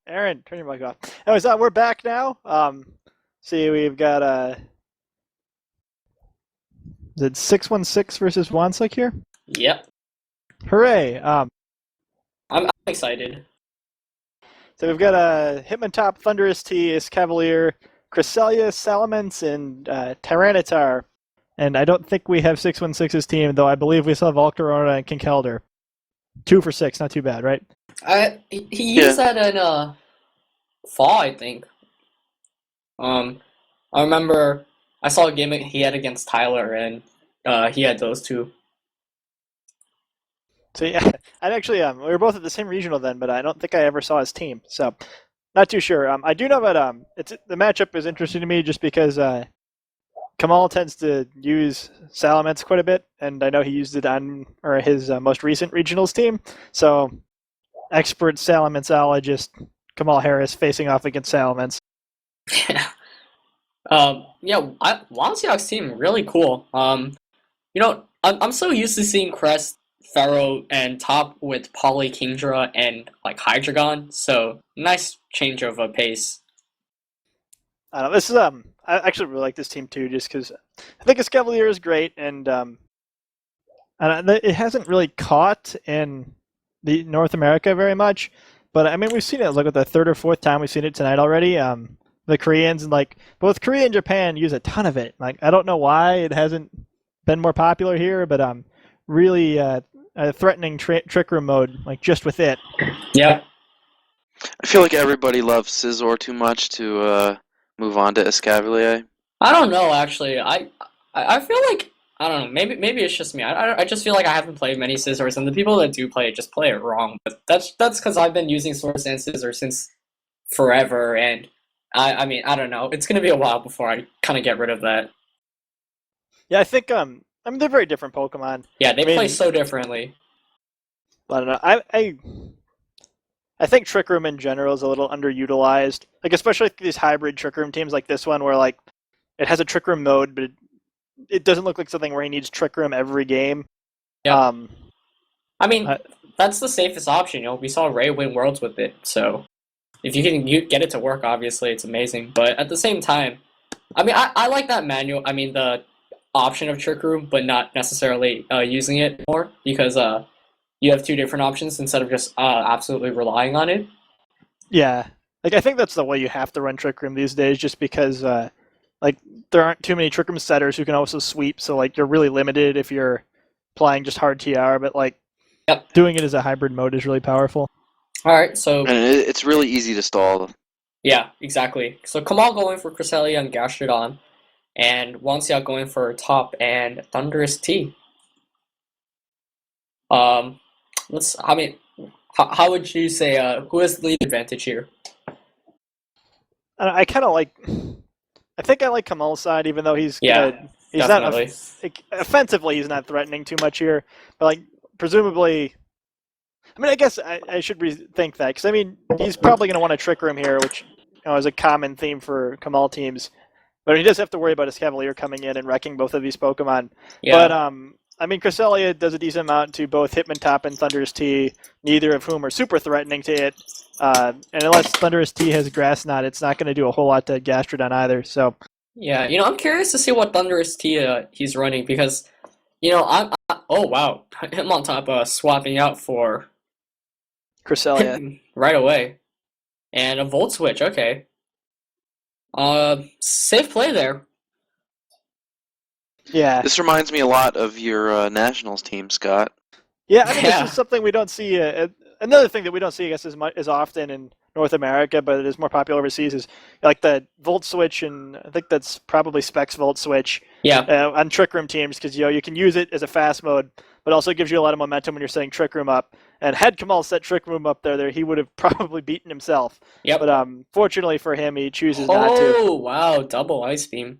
Aaron, turn your mic off. Anyways, we're back now. See, we've got is it 616 versus Wansek here? Yep, Hooray! I'm excited. So we've got Hitman Top, Thunderous T, Cavalier, Cresselia, Salamence, and Tyranitar. And I don't think we have 616's team, though I believe we still have Volcarona and Kinkelder. 2 for 6, not too bad, right? He used that in fall, I think. I remember I saw a game he had against Tyler, and he had those two. So yeah, I actually we were both at the same regional then, but I don't think I ever saw his team, so not too sure. I do know that it's the matchup is interesting to me just because Kamaal tends to use Salamence quite a bit, and I know he used it on his most recent regionals team. So expert Salamanceologist Kamaal Harris facing off against Salamence. Wonsiak's team really cool. I'm so used to seeing Crest, Pharaoh, and top with Poly, Kingdra, and like Hydreigon. So nice change of a pace. I don't know, this is I actually really like this team too, just because I think Escavalier is great, and it hasn't really caught in the North America very much. But I mean, we've seen it like the third or fourth time we've seen it tonight already. The Koreans and like both Korea and Japan use a ton of it. Like I don't know why it hasn't been more popular here, but really a threatening trick room mode, like just with it. Yeah. I feel like everybody loves Scizor too much to move on to Escavalier. I don't know actually. I feel like I don't know. Maybe it's just me. I just feel like I haven't played many Scizors, and the people that do play it just play it wrong. But that's because I've been using Swords and Scizor since forever, and I mean I don't know. It's gonna be a while before I kind of get rid of that. Yeah, I think I mean they're very different Pokemon. Yeah, they play so differently. I don't know. I think Trick Room in general is a little underutilized. Like especially these hybrid Trick Room teams like this one, where like it has a Trick Room mode, but it doesn't look like something where he needs Trick Room every game. Yeah. I mean, that's the safest option. We saw Ray win Worlds with it, so if you can get it to work, obviously it's amazing. But at the same time, I mean, I like that manual. I mean, the option of Trick Room, but not necessarily using it more because you have two different options instead of just absolutely relying on it. Yeah, like I think that's the way you have to run Trick Room these days, just because like there aren't too many Trick Room setters who can also sweep, so like you're really limited if you're playing just hard TR. But like doing it as a hybrid mode is really powerful. All right, so and it's really easy to stall. Yeah, exactly. So Kamaal going for Cresselia and Gastrodon, and Wonsiak going for top and Thunderous T. I mean, how would you say who has the lead advantage here? I kind of like. I think I like Kamal's side, even though he's definitely. not offensively he's not threatening too much here. But like presumably, I mean, I guess I should rethink that because I mean he's probably going to want a Trick Room here, which is a common theme for Kamaal teams. But he does have to worry about his Cavalier coming in and wrecking both of these Pokemon. Yeah. But I mean, Cresselia does a decent amount to both Hitman Top and Thunderous T, neither of whom are super threatening to it. And unless Thunderous T has Grass Knot, it's not going to do a whole lot to Gastrodon either. So yeah, I'm curious to see what Thunderous T he's running because, oh wow, him on top swapping out for Cresselia right away, and a Volt Switch. Okay, safe play there. Yeah. This reminds me a lot of your Nationals team, Scott. Yeah, I mean, this is something we don't see. Another thing that we don't see, I guess, as often in North America, but it is more popular overseas, is like the Volt Switch, and I think that's probably Specs Volt Switch. Yeah. On Trick Room teams, because you can use it as a fast mode, but also gives you a lot of momentum when you're setting Trick Room up. And had Kamaal set Trick Room up there, he would have probably beaten himself. Yep. But fortunately for him, he chooses not to. Oh wow, double Ice Beam.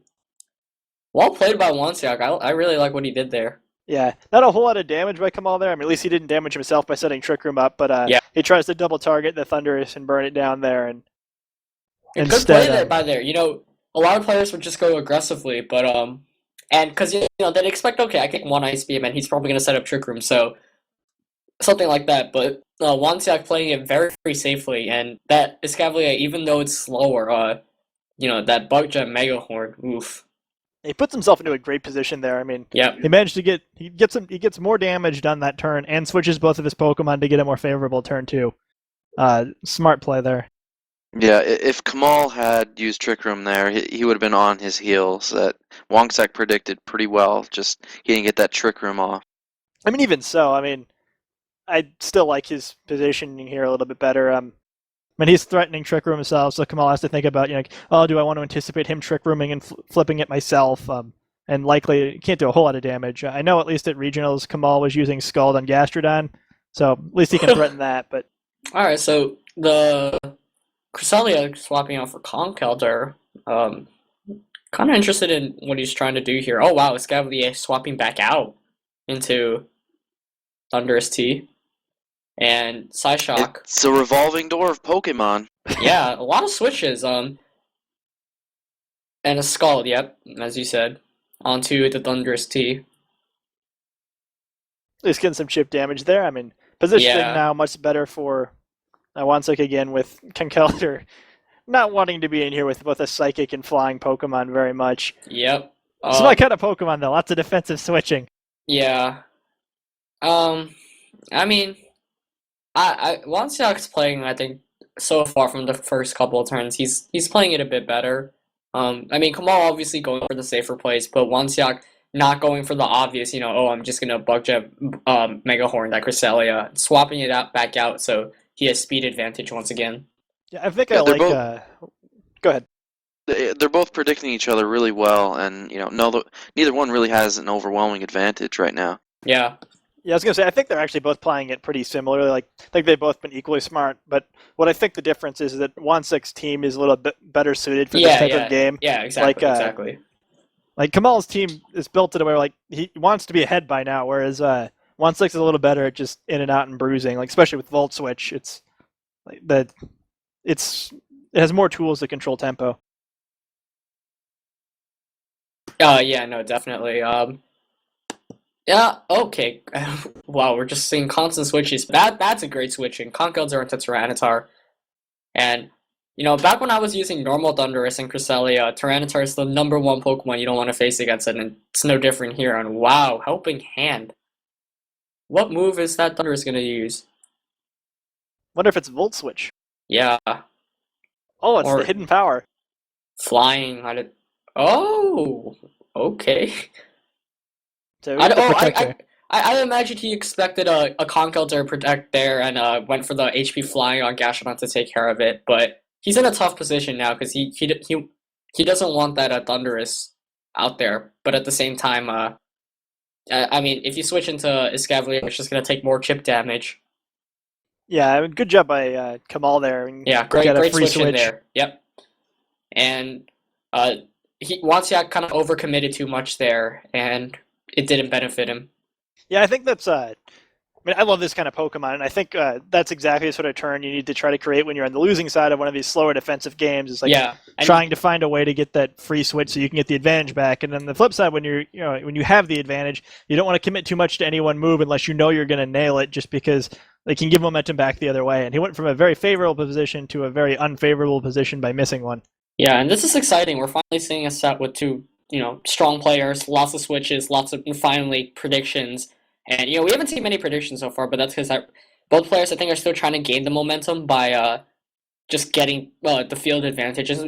Well played by Wonsiak. I really like what he did there. Yeah, not a whole lot of damage by Kamaal there. I mean, at least he didn't damage himself by setting Trick Room up, but he tries to double target the Thunderous and burn it down there. And good play there by there. A lot of players would just go aggressively, but and because they'd expect, okay, I get one Ice Beam and he's probably gonna set up Trick Room. So something like that. But Wonsiak playing it very, very safely, and that Escavalier, even though it's slower, that Bug Jet Mega Horn, oof. He puts himself into a great position there. I mean, Yep. he managed to he gets more damage done that turn and switches both of his Pokemon to get a more favorable turn too. Smart play there. Yeah, if Kamaal had used Trick Room there, he would have been on his heels. That Wongsak predicted pretty well. Just he didn't get that Trick Room off. I mean, even so, I mean, I still like his positioning here a little bit better. I mean, he's threatening Trick Room himself, so Kamaal has to think about, oh, do I want to anticipate him Trick Rooming and flipping it myself? And likely can't do a whole lot of damage. I know at least at regionals, Kamaal was using Scald on Gastrodon, so at least he can threaten that. But all right, so the Cresselia swapping out for Conkeldurr. Kind of interested in what he's trying to do here. Oh wow, Escavalier swapping back out into Thunderous T and Psyshock. It's a revolving door of Pokemon. Yeah, a lot of switches. And a Scald. Yep, as you said, onto the Thunderous T. He's getting some chip damage there. I mean, positioning now much better for Wansuk again with Conkeldurr not wanting to be in here with both a Psychic and Flying Pokemon very much. Yep. It's my kind of Pokemon though. Lots of defensive switching. Yeah. I mean, Wonsiak's playing, I think, so far from the first couple of turns, he's playing it a bit better. I mean, Kamaal obviously going for the safer plays, but Wonsiak not going for the obvious, I'm just gonna Bug Jet Mega Horn that Cresselia, swapping it back out so he has speed advantage once again. Yeah, I think I like. Go ahead. They're both predicting each other really well, and neither one really has an overwhelming advantage right now. Yeah. Yeah, I was gonna say I think they're actually both playing it pretty similarly. Like I think they've both been equally smart, but what I think the difference is that Wansuk's team is a little bit better suited for this type of game. Yeah, exactly. Exactly. Like Kamal's team is built in a way where, like, he wants to be ahead by now, whereas Wansuk's is a little better at just in and out and bruising. Like especially with Volt Switch, it's like that. It has more tools to control tempo. Yeah, no, definitely. Yeah, okay. Wow, we're just seeing constant switches. That's a great switching. Conkeldurr into Tyranitar. And, back when I was using normal Thundurus and Cresselia, Tyranitar is the #1 Pokemon you don't want to face against it, and it's no different here. And wow, Helping Hand. What move is that Thundurus going to use? Wonder if it's Volt Switch. Yeah. Oh, it's the hidden power. Flying. Oh, okay. So I imagine he expected a Conkeldurr protect there and went for the HP flying on Gastrodon to take care of it, but he's in a tough position now because he doesn't want that Thundurus out there, but at the same time, I mean, if you switch into Escavalier, it's just gonna take more chip damage. Yeah, good job by Kamaal there. Yeah, great switch in there. Yep. And Wonsiak kind of overcommitted too much there, and it didn't benefit him. Yeah, I think that's. I mean, I love this kind of Pokemon, and I think that's exactly the sort of turn you need to try to create when you're on the losing side of one of these slower defensive games. Is like trying to find a way to get that free switch so you can get the advantage back. And then the flip side, when when you have the advantage, you don't want to commit too much to any one move unless you know you're going to nail it, just because they can give momentum back the other way. And he went from a very favorable position to a very unfavorable position by missing one. Yeah, and this is exciting. We're finally seeing a set with two, strong players, lots of switches, lots of finally predictions. And, we haven't seen many predictions so far, but that's because both players, I think, are still trying to gain the momentum by just getting the field advantages.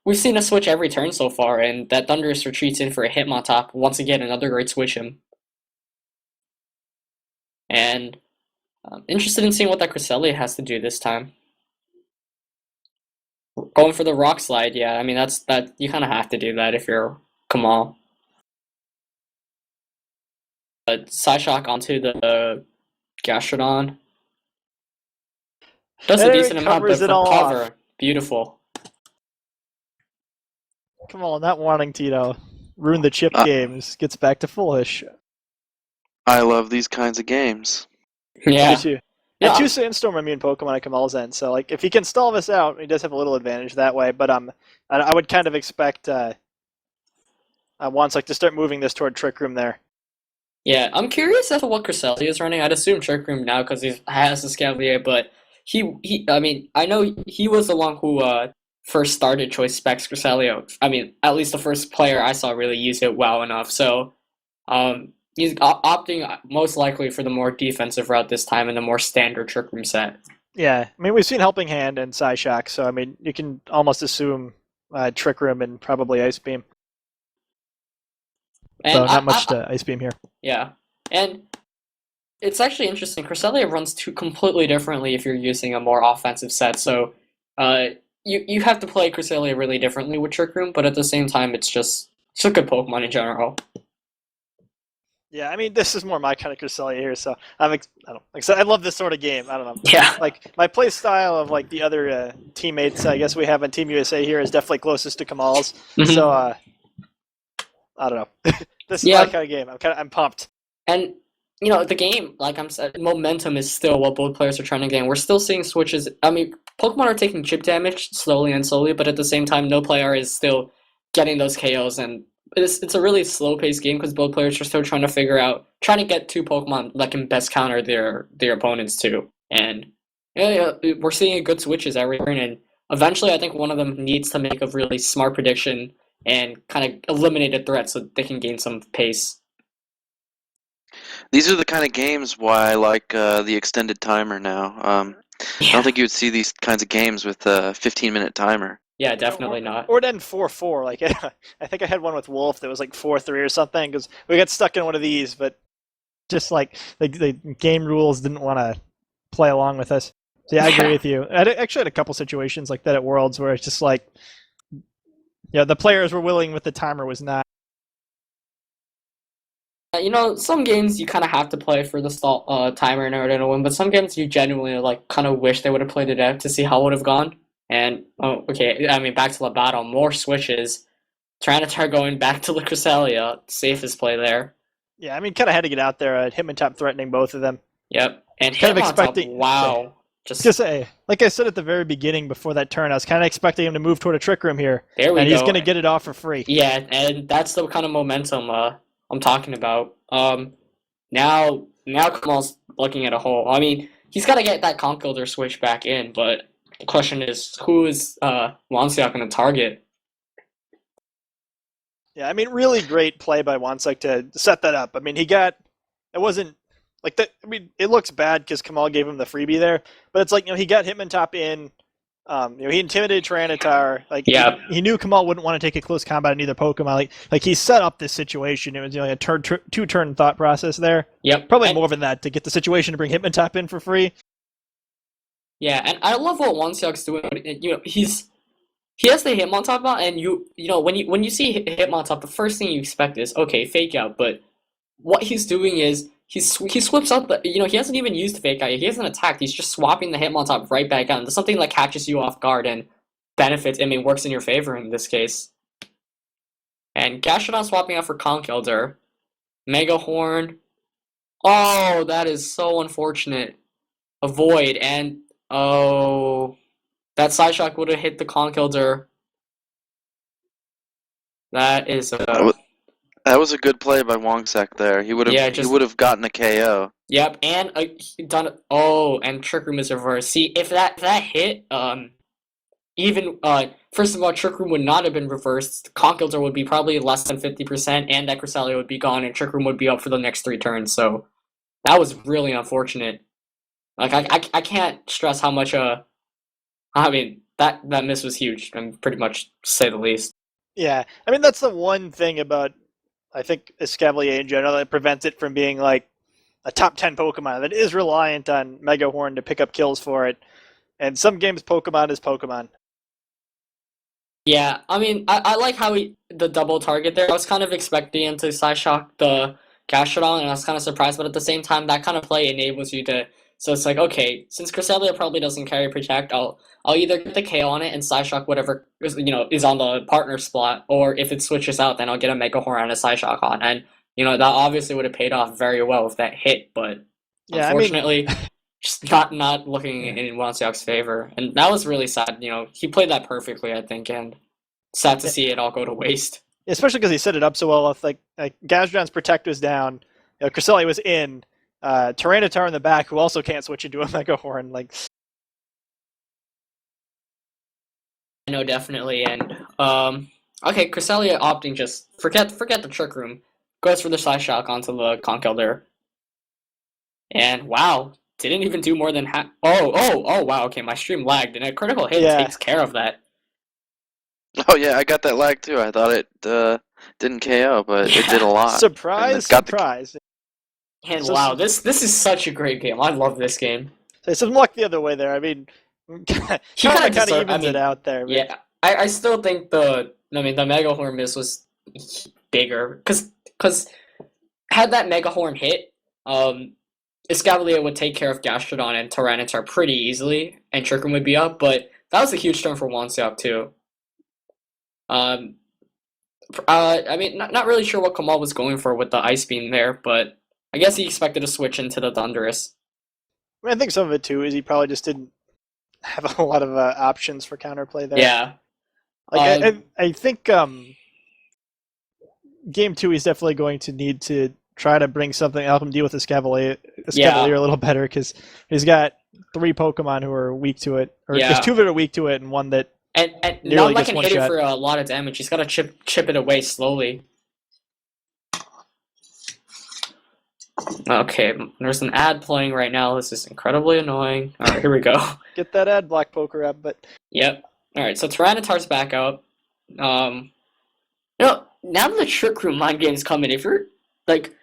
We've seen a switch every turn so far, and that Thundurus retreats in for a Hitmontop. Once again, another great switch him. And I'm interested in seeing what that Cresselia has to do this time. Going for the Rock Slide, yeah. I mean, that you kind of have to do that if you're Kamaal. Psyshock onto the Gastrodon. Does a decent amount of cover. Beautiful. Come on, not wanting to, ruin the chip games. Gets back to foolish. I love these kinds of games. Yeah. Yeah, 2 Sandstorm immune Pokemon at Kamal's end, so like if he can stall this out, he does have a little advantage that way. But I would kind of expect Wansuk to start moving this toward Trick Room there. Yeah, I'm curious as to what Cresselia is running. I'd assume Trick Room now because he has the Scavalier, but I mean, I know he was the one who first started Choice Specs Cresselia. I mean, at least the first player I saw really use it well enough. So he's opting most likely for the more defensive route this time and the more standard Trick Room set. Yeah, I mean, we've seen Helping Hand and Psyshock, so I mean, you can almost assume Trick Room and probably Ice Beam. And so not much to Ice Beam here. Yeah, and it's actually interesting. Cresselia runs completely differently if you're using a more offensive set. So you have to play Cresselia really differently with Trick Room, but at the same time, it's a good Pokemon in general. Yeah, I mean, this is more my kind of Cresselia here, so I love this sort of game. I don't know. Yeah. Like, my play style of, like, the other teammates I guess we have on Team USA here is definitely closest to Kamaal's. Mm-hmm. So, I don't know. This is my kind of game. I'm pumped. And, you know, the game, like I'm saying, momentum is still what both players are trying to gain. We're still seeing switches. I mean, Pokemon are taking chip damage slowly and slowly, but at the same time, no player is still getting those KOs, and it's a really slow-paced game because both players are still trying to get two Pokemon that can best counter their opponents too. And we're seeing good switches every turn, and eventually I think one of them needs to make a really smart prediction and kind of eliminate a threat so they can gain some pace. These are the kind of games why I like the extended timer now. I don't think you would see these kinds of games with a 15-minute timer. Yeah, definitely not. Or then 4-4. Like, I think I had one with Wolf that was like 4-3 or something because we got stuck in one of these, but just like the game rules didn't want to play along with us. So yeah, I agree with you. I actually had a couple situations like that at Worlds where it's just like, yeah, the players were willing, but the timer was not. You know, some games you kind of have to play for the stall timer in order to win, but some games you genuinely like kind of wish they would have played it out to see how it would have gone. And okay, I mean, back to the battle, more switches. Trying to start going back to the Cresselia, safest play there. Yeah, I mean, kind of had to get out there. Hitmontop threatening both of them. Yep, and kind of expecting. Wow. Just say, like I said at the very beginning before that turn, I was kind of expecting him to move toward a Trick Room here. There we go. And he's going to get it off for free. Yeah, and that's the kind of momentum I'm talking about. Now Kamaal's looking at a hole. I mean, he's got to get that Conkeldurr switch back in, but the question is, who is Wanseok going to target? Yeah, I mean, really great play by Wanseok to set that up. I mean, it wasn't like that. I mean, it looks bad because Kamaal gave him the freebie there, but it's like, he got Hitmontop in. He intimidated Tyranitar. Like, yeah. He knew Kamaal wouldn't want to take a close combat on either Pokemon. Like he set up this situation. It was a two-turn thought process there. Yep. Probably more than that to get the situation to bring Hitmontop in for free. Yeah, and I love what Wanseok's doing. You know, he has the Hitmontop out, and you know when you see Hitmontop, the first thing you expect is okay, fake out. But what he's doing is he swaps out the, he hasn't even used fake out. He hasn't attacked. He's just swapping the Hitmontop right back out. And something that catches you off guard and benefits. I mean, works in your favor in this case. And Gastrodon swapping out for Conkeldurr. Mega Horn. Oh, that is so unfortunate. Avoid, and oh, that Psyshock would have hit the Conkeldurr. That is that was a good play by Wanseok there. He would have gotten a KO. Yep, and done. Oh, and Trick Room is reversed. See, if that hit, first of all, Trick Room would not have been reversed. Conkeldurr would be probably less than 50%, and that Cresselia would be gone, and Trick Room would be up for the next 3 turns. So that was really unfortunate. Like I can't stress how much I mean that miss was huge, and pretty much say the least. Yeah, I mean that's the one thing about I think Escavalier in general that prevents it from being like a top 10 Pokemon that is reliant on Mega Horn to pick up kills for it. And some games Pokemon is Pokemon. Yeah, I mean I like how the double target there. I was kind of expecting him to Psyshock the Gastrodon, and I was kind of surprised, but at the same time that kind of play enables you to. So it's like, okay, since Cresselia probably doesn't carry Protect, I'll either get the KO on it and Psyshock whatever is on the partner spot, or if it switches out, then I'll get a Mega Horn and a Psyshock on. And that obviously would have paid off very well if that hit, but yeah, unfortunately, just not looking in Wanseok's favor. And that was really sad. He played that perfectly, I think, and sad to see it all go to waste. Especially because he set it up so well. If like Gastrodon's Protect was down, Cresselia was in. Tyranitar in the back, who also can't switch into a Mega Horn. Like, No, definitely. And okay, Cresselia opting just forget the Trick Room, goes for the Psyshock onto the Conch Elder, and wow, didn't even do more than half. Oh, wow. Okay, my stream lagged, and a critical hit takes care of that. Oh yeah, I got that lag too. I thought it didn't KO, but it did a lot. Surprise! And wow, this is such a great game. I love this game. So some luck the other way there. I mean, he kind of evens it out there. But... Yeah, I still think the Mega Horn miss was bigger because had that Mega Horn hit, Escavalier would take care of Gastrodon and Tyranitar pretty easily, and Trick Room would be up. But that was a huge turn for Wanseok too. I mean, not really sure what Kamaal was going for with the Ice Beam there, but I guess he expected to switch into the Thunderous. I mean, I think some of it too is he probably just didn't have a lot of options for counterplay there. Yeah. Like I think game 2 he's definitely going to need to try to bring something, help him deal with Escavalier a little better, because he's got 3 Pokemon who are weak to it, or there's 2 that are weak to it and one that and nearly not gets can one hit shot. it for a lot of damage. He's got to chip it away slowly. Okay, there's an ad playing right now. This is incredibly annoying. All right, here we go. Get that ad block poker up, but yep. All right, so Tyranitar's back out. Now that the Trick Room mind game's coming, if you're like,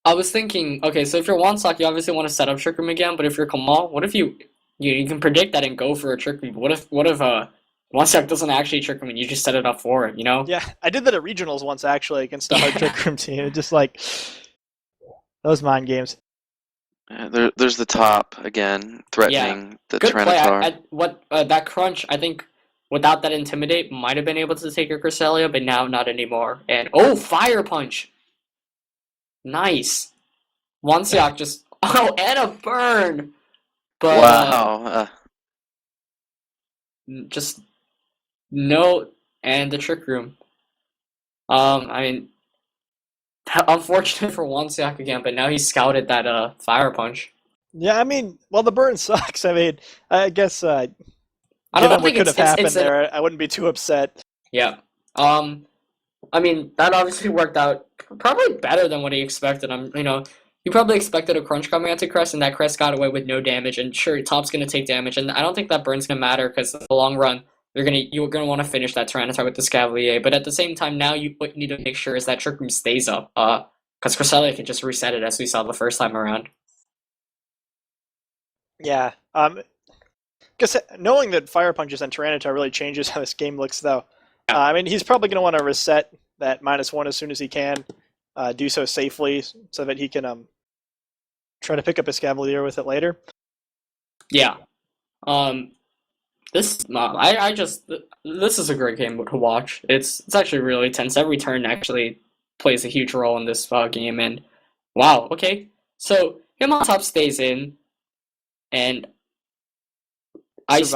I was thinking, okay, so if you're Wanseok, you obviously want to set up Trick Room again. But if you're Kamaal, what if you can predict that and go for a Trick Room? What if Wanseok doesn't actually Trick Room and you just set it up for him? Yeah, I did that at regionals once actually against a hard Trick Room team. Just like those mind games. There's the top again, threatening the good Tyranitar. Play. That crunch, I think, without that Intimidate, might have been able to take your Cresselia, but now not anymore. And Fire Punch! Nice. Wanseok just and a burn! But wow. Just no, and the Trick Room. I mean, unfortunate for Wanseok again, but now he's scouted that Fire Punch. Yeah, I mean, well, the burn sucks. I mean, I guess I don't think what could have happened there, I wouldn't be too upset. Yeah. I mean, that obviously worked out probably better than what he expected. He probably expected a crunch coming onto Crest, and that Crest got away with no damage. And sure, Top's going to take damage, and I don't think that burn's going to matter because in the long run, you're gonna want to finish that Tyranitar with the Scavalier. But at the same time, now what you need to make sure is that Trick Room stays up, because Cresselia can just reset it as we saw the first time around. Yeah. Because knowing that Fire Punches and Tyranitar really changes how this game looks, though. Yeah. I mean, he's probably going to want to reset that -1 as soon as he can, do so safely so that he can try to pick up his Cavalier with it later. Yeah. This is a great game to watch. It's actually really tense. Every turn actually plays a huge role in this game, and wow. Okay, so him on top stays in, and Ice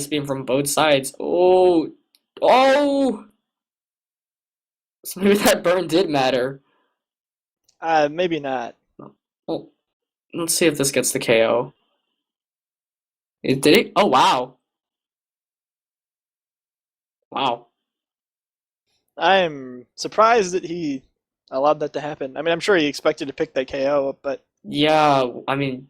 Beam from both sides. Oh. So maybe that burn did matter. Maybe not. Well, let's see if this gets the KO. Did it? Oh, wow. Wow. I'm surprised that he allowed that to happen. I mean, I'm sure he expected to pick that KO, but yeah, I mean,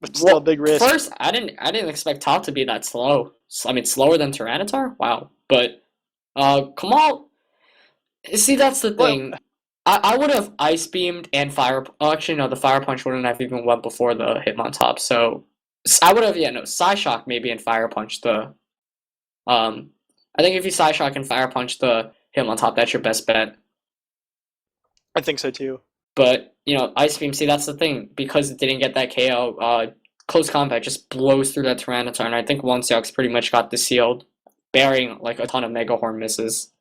but still a big risk. First, I didn't expect Top to be that slow. I mean, slower than Tyranitar? Wow. But Kamaal, see, that's the thing. Well, I would have Ice Beamed and Fire. Oh, actually, no, the Fire Punch wouldn't have even went before the Hitmontop. So I would have, Psyshock maybe and Fire Punch the. I think if you Psyshock and Fire Punch the Hitmontop, that's your best bet. I think so too. But Ice Beam. See, that's the thing, because it didn't get that KO. Close combat just blows through that Tyranitar, and I think Wanseok's pretty much got this sealed, bearing like a ton of Mega Horn misses.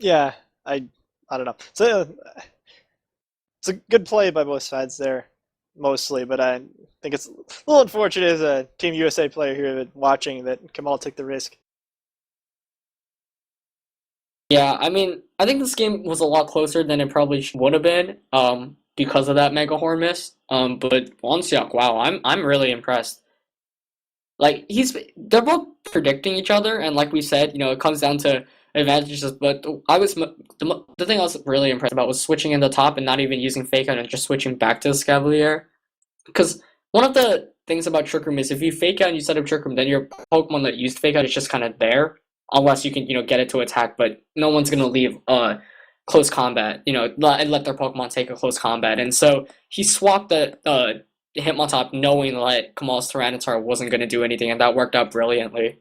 Yeah, I don't know. So it's a good play by both sides there, mostly. But I think it's a little unfortunate as a Team USA player here watching that Kamaal took the risk. Yeah, I mean, I think this game was a lot closer than it probably would have been. because of that Mega Horn miss. But Wonseok, wow, I'm really impressed. Like they're both predicting each other, and like we said, it comes down to advantages. But the thing I was really impressed about was switching in the top and not even using Fake Out and just switching back to the Scavalier. Because one of the things about Trick Room is if you Fake Out and you set up Trick Room, then your Pokemon that used Fake Out is just kind of there, unless you can get it to attack. But no one's gonna leave close combat, and let their Pokemon take a close combat. And so he swapped the Hitmontop knowing that Kamal's Tyranitar wasn't going to do anything, and that worked out brilliantly.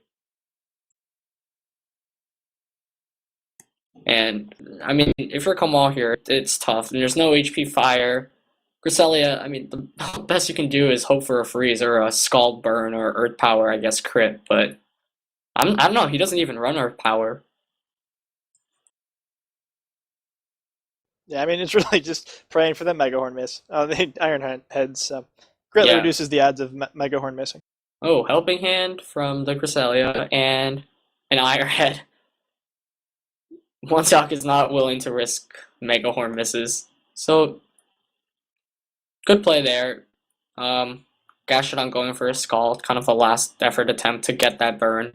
And, I mean, if you're Kamal here, it's tough. There's no HP Fire. Cresselia, I mean, the best you can do is hope for a Freeze or a Scald Burn or Earth Power, I guess, crit. But, I don't know, he doesn't even run Earth Power. Yeah, I mean, it's really just praying for that Mega Horn miss. The Iron Heads greatly reduces the odds of Mega Horn missing. Oh, Helping Hand from the Cresselia and an Iron Head. Wonseok is not willing to risk Mega Horn misses. So, good play there. Gastrodon going for a Scald, kind of a last effort attempt to get that burn.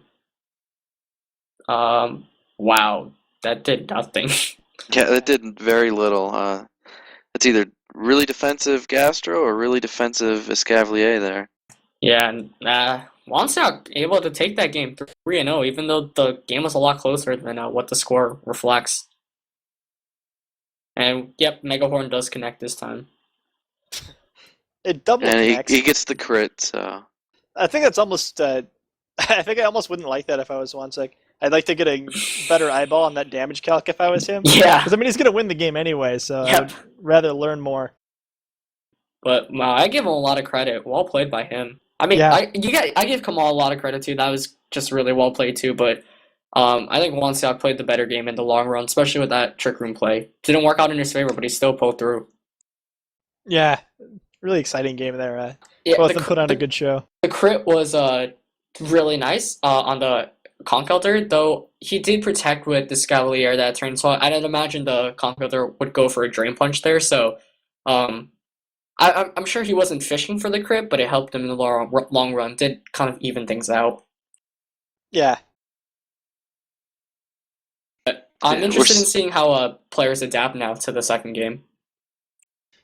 Wow, that did nothing. Yeah, that did very little. It's either really defensive Gastro or really defensive Escavalier there. Yeah, and Wonseok able to take that game 3-0, even though the game was a lot closer than what the score reflects. And yep, Mega Horn does connect this time. It double connects. He gets the crit, so. I think that's almost. I think I almost wouldn't like that if I was Wonseok. I'd like to get a better eyeball on that damage calc if I was him. Yeah. Because, I mean, he's going to win the game anyway, so I would rather learn more. But I give him a lot of credit. Well played by him. I mean, I give Kamal a lot of credit, too. That was just really well played, too. But I think Wonseok played the better game in the long run, especially with that Trick Room play. Didn't work out in his favor, but he still pulled through. Yeah. Really exciting game there. Both of them put on a good show. The crit was really nice on the Conkeldurr, though he did protect with the Scavalier that turn, so I'd imagine the Conkeldurr would go for a Drain Punch there, so I'm sure he wasn't fishing for the crit, but it helped him in the long run, did kind of even things out. Yeah. But I'm interested in seeing how players adapt now to the second game.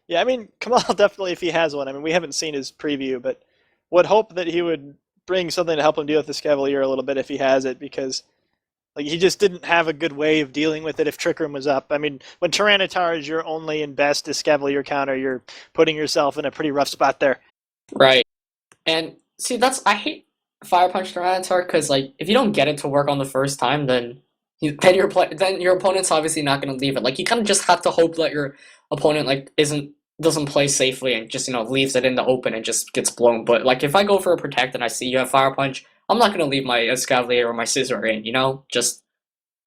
Yeah, I mean, Kamaal definitely, if he has one, I mean, we haven't seen his preview, but would hope that he would bring something to help him deal with the Scavalier a little bit if he has it, because he just didn't have a good way of dealing with it if Trick Room was up. I mean, when Tyranitar is your only and best Scavalier counter, you're putting yourself in a pretty rough spot there. Right. And see, I hate Fire Punch Tyranitar, because if you don't get it to work on the first time, then your opponent's obviously not going to leave it. You kind of just have to hope that your opponent doesn't play safely and just leaves it in the open and just gets blown. But if I go for a Protect and I see you have Fire Punch, I'm not gonna leave my Escavalier or my Scizor in. Just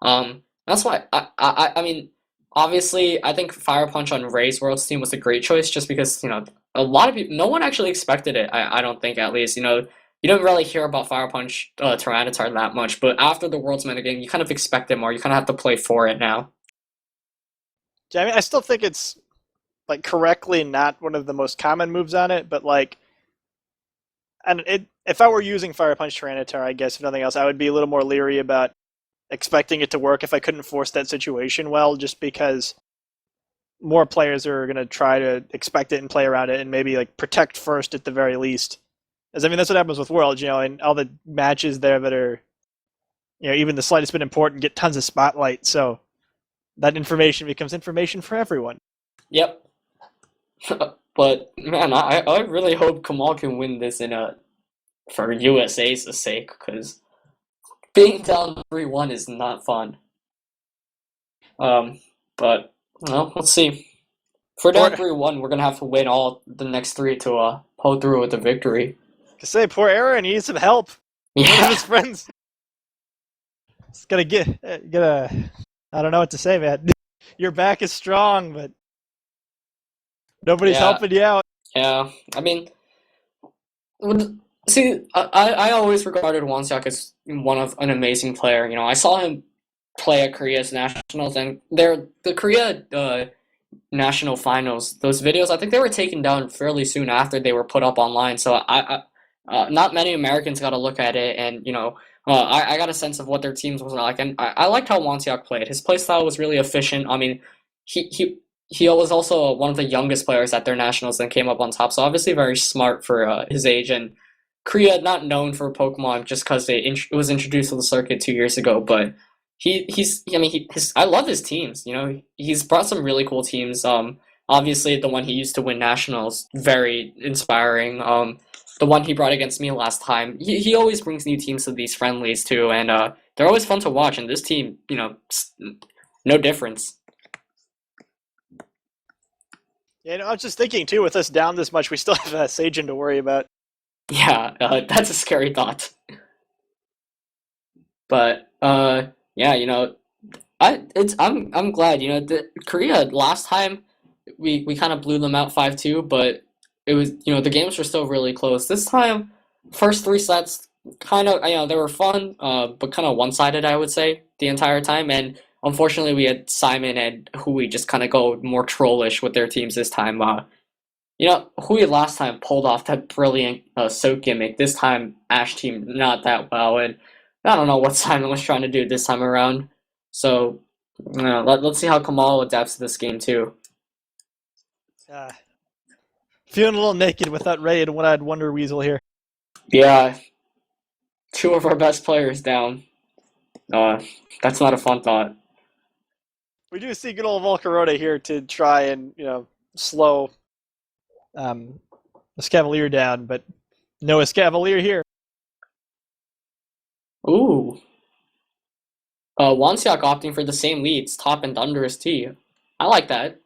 that's why I mean, obviously I think Fire Punch on Ray's Worlds team was a great choice, just because a lot of people, no one actually expected it. I don't think, at least. You don't really hear about Fire Punch Tyranitar that much, but after the Worlds metagame, you kind of expect it more. You kind of have to play for it now. Yeah, I mean, I still think it's correctly not one of the most common moves on it, but if I were using Fire Punch Tyranitar, I guess if nothing else, I would be a little more leery about expecting it to work if I couldn't force that situation well, just because more players are going to try to expect it and play around it and maybe Protect first at the very least. As I mean, that's what happens with Worlds, and all the matches there that are, even the slightest bit important get tons of spotlight, so that information becomes information for everyone. Yep. But man, I really hope Kamaal can win this for USA's sake, because being down 3-1 is not fun. But let's see. For down 3-1, we're gonna have to win all the next three to pull through with the victory. To say, poor Aaron needs some help. Yeah. One of his friends. It's gonna get I don't know what to say, man. Your back is strong, but nobody's helping you out. Yeah, I mean, see, I always regarded Wonseok as an amazing player. I saw him play at Korea's nationals, and the Korea national finals, those videos, I think they were taken down fairly soon after they were put up online. So not many Americans got to look at it, and I got a sense of what their teams was like, and I liked how Wonsiak played. His play style was really efficient. I mean, he was also one of the youngest players at their nationals and came up on top. So obviously very smart for his age. And Korea not known for Pokemon just because it was introduced to the circuit 2 years ago, but I love his teams. He's brought some really cool teams. Obviously the one he used to win nationals, very inspiring. The one he brought against me last time. He always brings new teams to these friendlies too, and they're always fun to watch. And this team, no difference. Yeah, I was just thinking too. With us down this much, we still have Sajin to worry about. Yeah, that's a scary thought. But yeah, I'm glad. Korea last time we kind of blew them out 5-2, but it was the games were still really close. This time, first 3 sets kind of they were fun, but kind of one-sided, I would say, the entire time. And unfortunately, we had Simon and Hui just kind of go more trollish with their teams this time. Hui last time pulled off that brilliant soak gimmick. This time, Ash team not that well, and I don't know what Simon was trying to do this time around. So, let's see how Kamaal adapts to this game too. Feeling a little naked without Ray and one-eyed Wonder Weasel here. Yeah, 2 of our best players down. That's not a fun thought. We do see good old Volcarona here to try and slow Escavalier down, but no Escavalier here. Ooh. Wonsiak opting for the same leads, top and Thunderous T. I like that.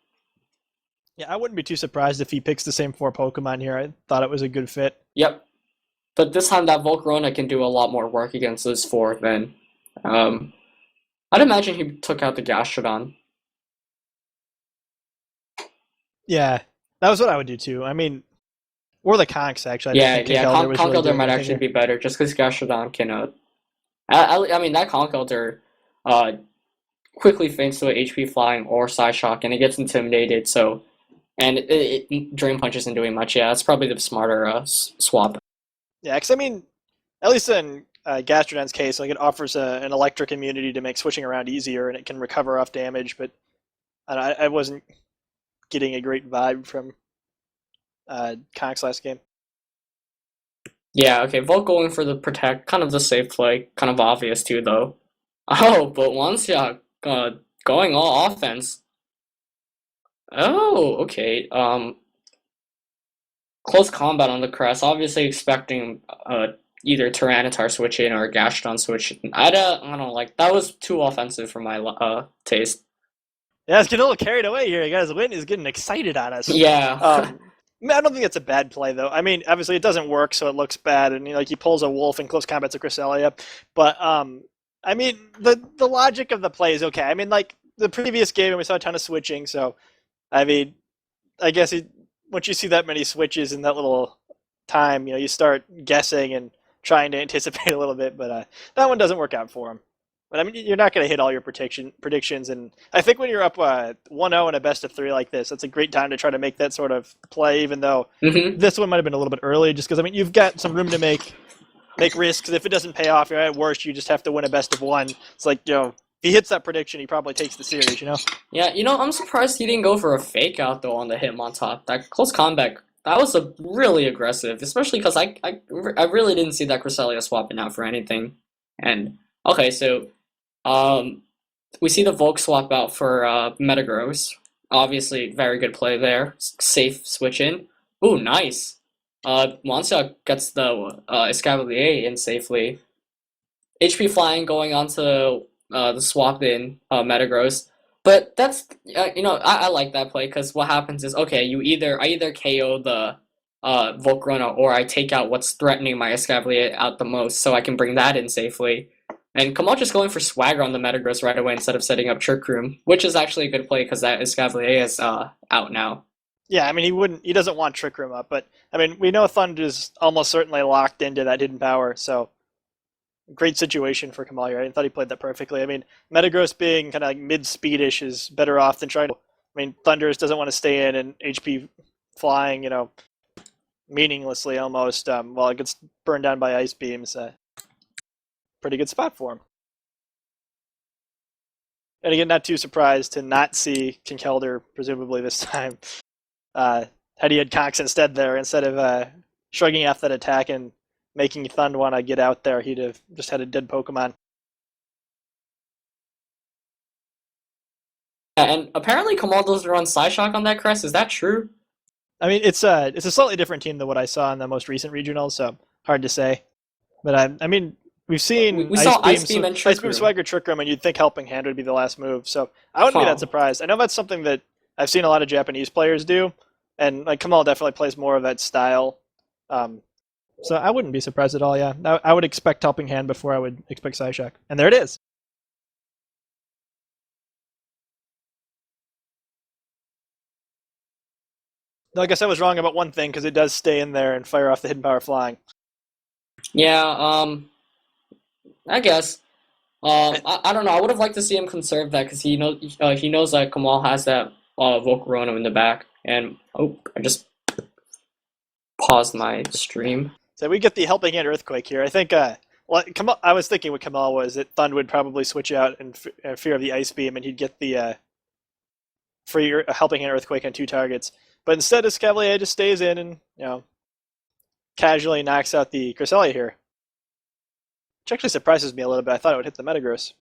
Yeah, I wouldn't be too surprised if he picks the same 4 Pokemon here. I thought it was a good fit. Yep. But this time that Volcarona can do a lot more work against those 4 than... I'd imagine he took out the Gastrodon. Yeah, that was what I would do too. I mean, or the Conks, actually. Yeah, Conk Elder might actually be better, just because Gastrodon can... I mean, that Conk Elder quickly feints to an HP Flying or Psyshock, and it gets intimidated, so... And it Drain Punch isn't doing much. Yeah, that's probably the smarter swap. Yeah, because I mean, at least in Gastrodon's case, like it offers an electric immunity to make switching around easier, and it can recover off damage. But I wasn't getting a great vibe from Conk's last game. Yeah, okay, Volt going for the protect, kind of the safe play, kind of obvious too, though. Oh, but Wonsiak going all offense. Oh, okay. Close combat on the crest. Obviously expecting either Tyranitar switch in or a Gastrodon switch in. I don't like that. Was too offensive for my taste. Yeah, it's getting a little carried away here. You guys, Win is getting excited on us. Yeah. I don't think it's a bad play though. I mean, obviously it doesn't work, so it looks bad, and he pulls a Wolf in close combat to Cresselia. But I mean, the logic of the play is okay. I mean, like the previous game, we saw a ton of switching, so. I mean, I guess once you see that many switches in that little time, you start guessing and trying to anticipate a little bit, but that one doesn't work out for him. But I mean, you're not going to hit all your predictions, and I think when you're up 1-0 in a best of 3 like this, that's a great time to try to make that sort of play, even though this one might have been a little bit early, just because, I mean, you've got some room to make risks. If it doesn't pay off, at worst, you just have to win a best of 1. It's like, if he hits that prediction, he probably takes the series, Yeah, I'm surprised he didn't go for a fake out, though, on the Hitmontop. That close combat, that was really aggressive, especially because I really didn't see that Cresselia swapping out for anything. And, okay, so, we see the Volk swap out for Metagross. Obviously, very good play there. Safe switch in. Ooh, nice. Wonsiak gets the Escavalier in safely. HP Flying going on to... the swap in Metagross, but that's I like that play because what happens is I either KO the Volcarona or I take out what's threatening my Escavalier out the most, so I can bring that in safely. And Kamaal just going for Swagger on the Metagross right away instead of setting up Trick Room, which is actually a good play because that Escavalier is out now. Yeah, I mean he doesn't want Trick Room up, but I mean we know Thunder's almost certainly locked into that hidden power, so. Great situation for Kamaal here. I thought he played that perfectly. I mean, Metagross being kind of like mid-speedish is better off than trying to mean, Thundurus doesn't want to stay in and HP flying, meaninglessly almost, while it gets burned down by ice beams. Pretty good spot for him. And again, not too surprised to not see Kinkeldr, presumably this time. Had he had Conx instead there, instead of shrugging off that attack and making Thund want to get out there, he'd have just had a dead Pokemon. And apparently Kamaal doesn't run Psyshock on that crest. Is that true? I mean, it's a slightly different team than what I saw in the most recent regionals, so hard to say. But I mean, we've seen we saw Ice Beam and Trick Room. Swagger, Trick Room, and you'd think Helping Hand would be the last move. So I wouldn't be that surprised. I know that's something that I've seen a lot of Japanese players do, and like Kamaal definitely plays more of that style. So I wouldn't be surprised at all. Yeah, I would expect Helping Hand before I would expect Psyshock, and there it is. No, I guess I was wrong about one thing because it does stay in there and fire off the Hidden Power Flying. Yeah, I guess. I don't know. I would have liked to see him conserve that because he knows that Kamaal has that Volcarona in the back. And I just paused my stream. So we get the Helping Hand Earthquake here. I think. I was thinking what Kamaal was that Thund would probably switch out in fear of the Ice Beam, and he'd get the free Helping Hand Earthquake on 2 targets. But instead, Escavalier just stays in and casually knocks out the Cresselia here. Which actually surprises me a little bit. I thought it would hit the Metagross.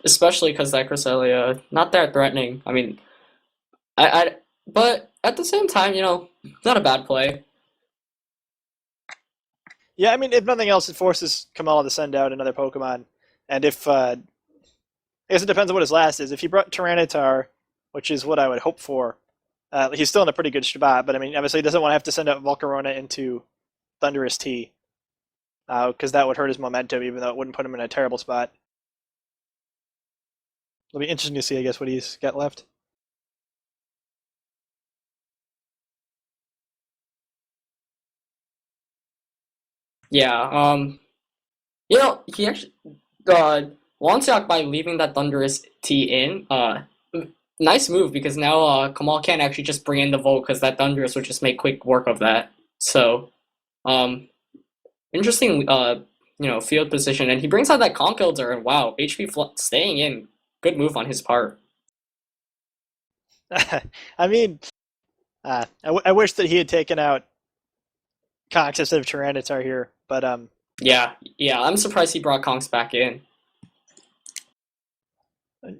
Especially because that Cresselia, not that threatening. I mean, but at the same time, not a bad play. Yeah, I mean, if nothing else, it forces Kamaal to send out another Pokemon. And if, I guess it depends on what his last is. If he brought Tyranitar, which is what I would hope for, he's still in a pretty good spot. But I mean, obviously, he doesn't want to have to send out Volcarona into Thundurus T. Because that would hurt his momentum, even though it wouldn't put him in a terrible spot. It'll be interesting to see, I guess, what he's got left. Yeah, he actually Wonsiak, by leaving that Thundurus T in, nice move because now Kamaal can't actually just bring in the Volt because that Thundurus would just make quick work of that. So, interesting, field position, and he brings out that Conkeldurr, and wow, HP staying in, good move on his part. I mean, I wish that he had taken out Conx instead of Tyranitar here, but yeah, I'm surprised he brought Conx back in.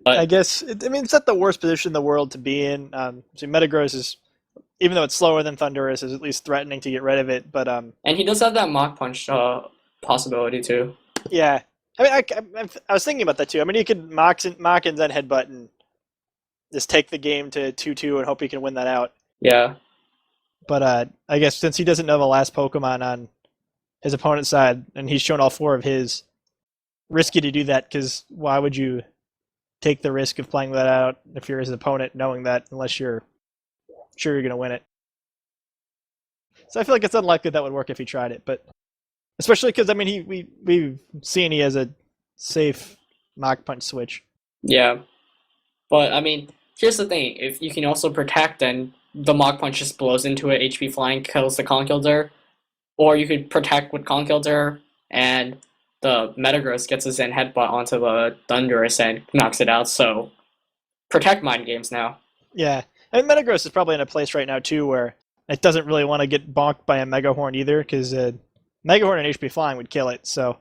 But I guess it's not the worst position in the world to be in. So Metagross is, even though it's slower than Thundurus, is at least threatening to get rid of it. But and he does have that Mach Punch possibility too. Yeah, I mean, I was thinking about that too. I mean, he could Mach and then Headbutt and just take the game to 2-2 and hope he can win that out. Yeah. But I guess since he doesn't know the last Pokemon on his opponent's side, and he's shown all 4 of his, risky to do that because why would you take the risk of playing that out if you're his opponent, knowing that unless you're sure you're going to win it. So I feel like it's unlikely that would work if he tried it, but especially because I mean we've seen he has a safe Mach Punch switch. Yeah, but I mean, here's the thing: if you can also protect, then the Mach Punch just blows into it, HP flying, kills the Conkeldurr, or you could protect with Conkeldurr and the Metagross gets a Zen Headbutt onto the Thundurus and knocks it out. So protect mind games now. Yeah, and Metagross is probably in a place right now too where it doesn't really want to get bonked by a Mega Horn either, because Mega Horn and HP flying would kill it. So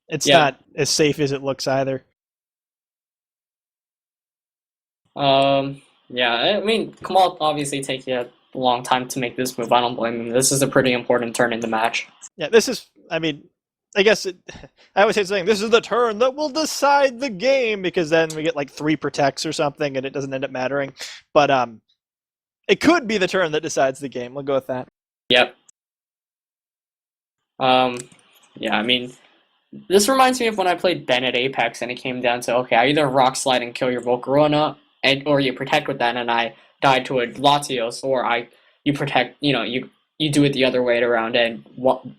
it's not as safe as it looks either. Yeah, I mean, Kamaal obviously taking a long time to make this move. I don't blame him. This is a pretty important turn in the match. Yeah, this is, I mean, I guess I always hate saying this is the turn that will decide the game, because then we get like 3 protects or something and it doesn't end up mattering. But it could be the turn that decides the game. We'll go with that. Yep. Yeah, I mean, this reminds me of when I played Ben at Apex and it came down to, okay, I either Rock Slide and kill your Volcarona, or you protect with that and I died to a Latios, or you protect, you do it the other way around and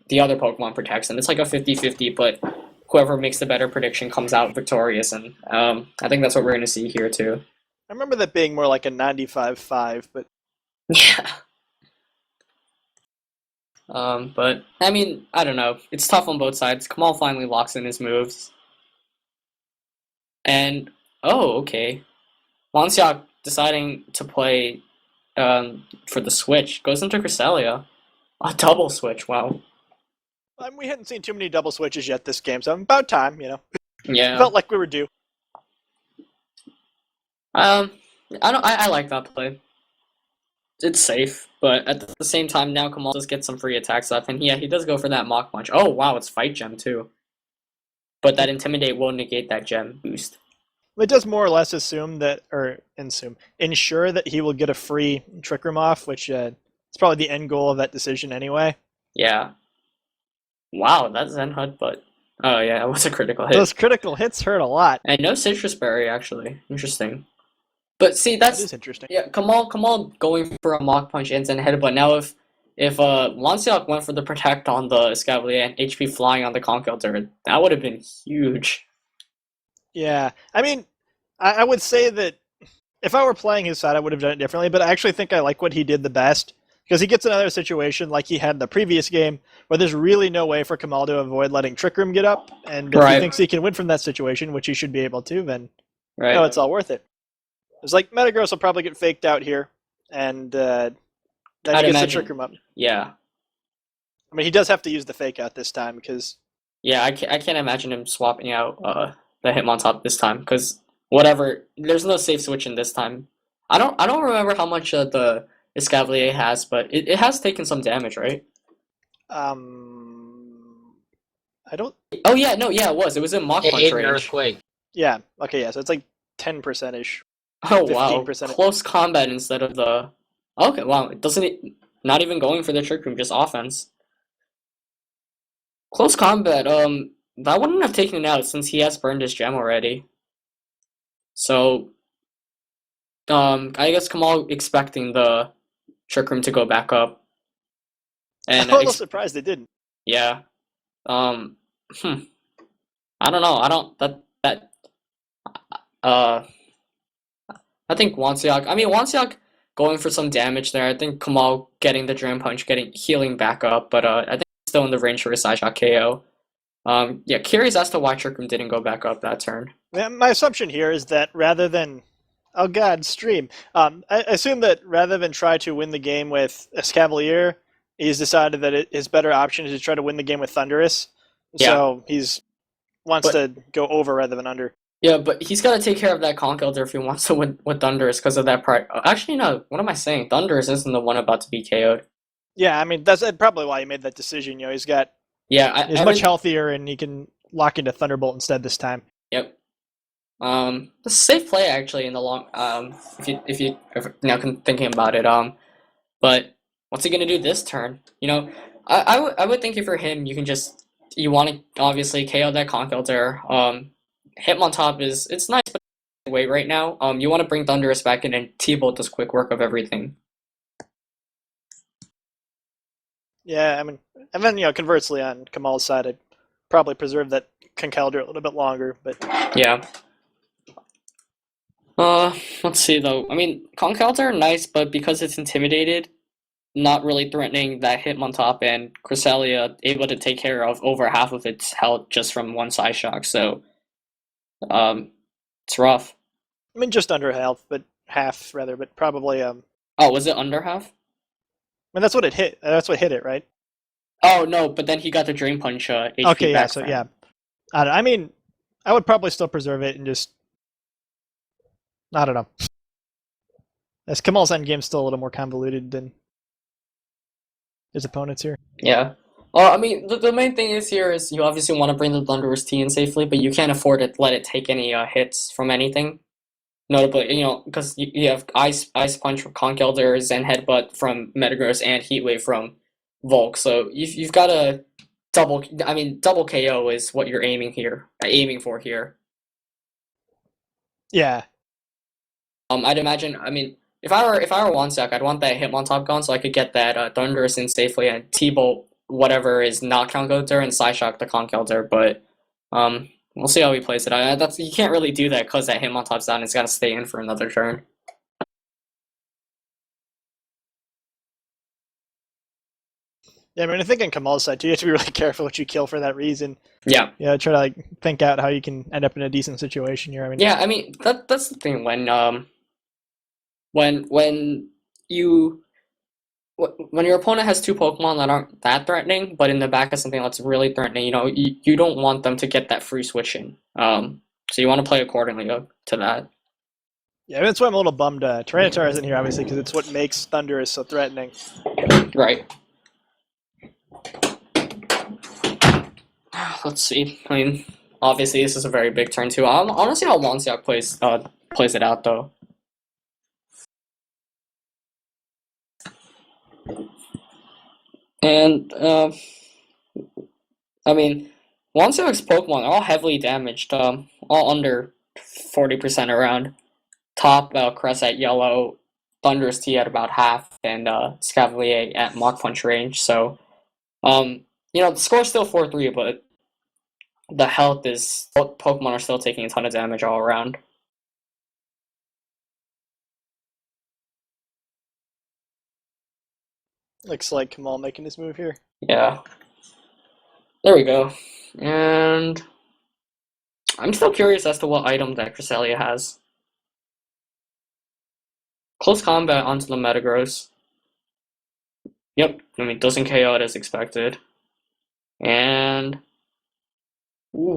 the other Pokemon protects, and it's like a 50-50, but whoever makes the better prediction comes out victorious, and I think that's what we're going to see here too. I remember that being more like a 95-5, but Yeah. But I mean, I don't know. It's tough on both sides. Kamaal finally locks in his moves. And okay. Seok deciding to play for the switch goes into Cresselia. A double switch, wow. we hadn't seen too many double switches yet this game, so about time, Yeah. Felt like we were due. I like that play. It's safe, but at the same time now Kamaal does get some free attacks up, and yeah, he does go for that Mach Punch. Oh wow, it's Fight Gem too. But that Intimidate will negate that gem boost. It does more or less ensure that he will get a free Trick Room off, which is probably the end goal of that decision anyway. Yeah. Wow, that's Zen HUD, but oh yeah, it was a critical hit. Those critical hits hurt a lot. And no Citrus Berry, actually. Interesting. But see, that is interesting. Yeah, Kamaal going for a Mach Punch and Zen Head, but now if Seok went for the Protect on the Escavalier and HP flying on the Conch Elder, that would have been huge. Yeah, I mean, I would say that if I were playing his side, I would have done it differently, but I actually think I like what he did the best, because he gets another situation like he had in the previous game, where there's really no way for Kamaal to avoid letting Trick Room get up, and if he thinks he can win from that situation, which he should be able to, then it's all worth it. It's like Metagross will probably get faked out here, and then he gets the Trick Room up. Yeah. I mean, he does have to use the fake out this time, because... Yeah, I can't imagine him swapping out the Hitmontop this time, because whatever, there's no safe switch in this time. I don't remember how much the Escavalier has, but it has taken some damage, right? I don't... Oh yeah, no, yeah, it was a Mach Punch range. Earthquake. Yeah, okay, yeah, so it's like 10%-ish. Oh wow, close combat instead of the... Okay, wow, not even going for the Trick Room, just offense. Close combat, that wouldn't have taken it out since he has burned his gem already. So, I guess Kamaal expecting the Trick Room to go back up. And I'm a little surprised it didn't. Yeah. I don't know. I think Seok going for some damage there. I think Kamaal getting the Drain Punch, healing back up, but I think he's still in the range for a side shot KO. Yeah, curious as to why Trick Room didn't go back up that turn. Yeah, my assumption here is that rather than... Oh god, stream. I assume that rather than try to win the game with Escavalier, he's decided that his better option is to try to win the game with Thundurus. Yeah. So he's wants to go over rather than under. Yeah, but he's got to take care of that Conch Elder if he wants to win with Thundurus because of that pride. Actually, no. What am I saying? Thundurus isn't the one about to be KO'd. Yeah, I mean, that's probably why he made that decision. He's got... Yeah, he's much healthier, and he can lock into Thunderbolt instead this time. Yep. It's a safe play actually in the long. If you now thinking about it. But what's he gonna do this turn? I would think if for him, you want to obviously KO that Conch Elder. Hitmontop it's nice, but wait right now. You want to bring Thundurus back in and T-Bolt does quick work of everything. Yeah, I mean, and then conversely on Kamaal's side, I'd probably preserve that Conch Elder a little bit longer, but yeah. Let's see though. I mean, Conch Elder nice, but because it's intimidated, not really threatening that Hitmontop, and Cresselia able to take care of over half of its health just from one side shock. So, it's rough. I mean, just under half rather, but probably Oh, was it under half? I mean, that's what it hit. That's what hit it, right? Oh no, but then he got the Drain Punch HP okay, yeah, back so from. yeah. I mean, I would probably still preserve it and just... I don't know. As Kamaal's endgame's still a little more convoluted than his opponents here. Yeah. Well, I mean, the main thing is you obviously want to bring the Thundurus T in safely, but you can't afford to let it take any hits from anything. Notably, because you have Ice Punch from Conch Elder, Zen Headbutt from Metagross, and Heat Wave from Volk. So you've got a double KO is what you're aiming for here. Yeah. I'd imagine. I mean, if I were Wansek, I'd want that Hitmontop gone so I could get that Thundurus in safely and T-Bolt whatever is not Conch Elder and Psyshock the Conch Elder. But We'll see how he plays it. You can't really do that because that Hitmontop's down. It's got to stay in for another turn. Yeah, I mean, I think on Kamal's side too, you have to be really careful what you kill for that reason. Yeah. Yeah, try to think out how you can end up in a decent situation here. I mean, yeah, I mean that's the thing when your opponent has two Pokemon that aren't that threatening, but in the back of something that's really threatening, you don't want them to get that free switch in. So you want to play accordingly to that. Yeah, that's why I'm a little bummed Tyranitar isn't here, obviously, because it's what makes Thundurus so threatening. Right. Let's see. I mean, obviously this is a very big turn too. I want to see how Wonsiak plays it out though. And I mean, Wonsiak's Pokemon are all heavily damaged. All under 40% around. Top Crest at yellow, Thunderous T at about half, and Scavalier at Mach Punch range. So, the score's still 4-3, but the health is Pokemon are still taking a ton of damage all around. Looks like Kamaal making his move here. Yeah. There we go. And I'm still curious as to what item that Cresselia has. Close combat onto the Metagross. Yep, I mean, doesn't KO it as expected. And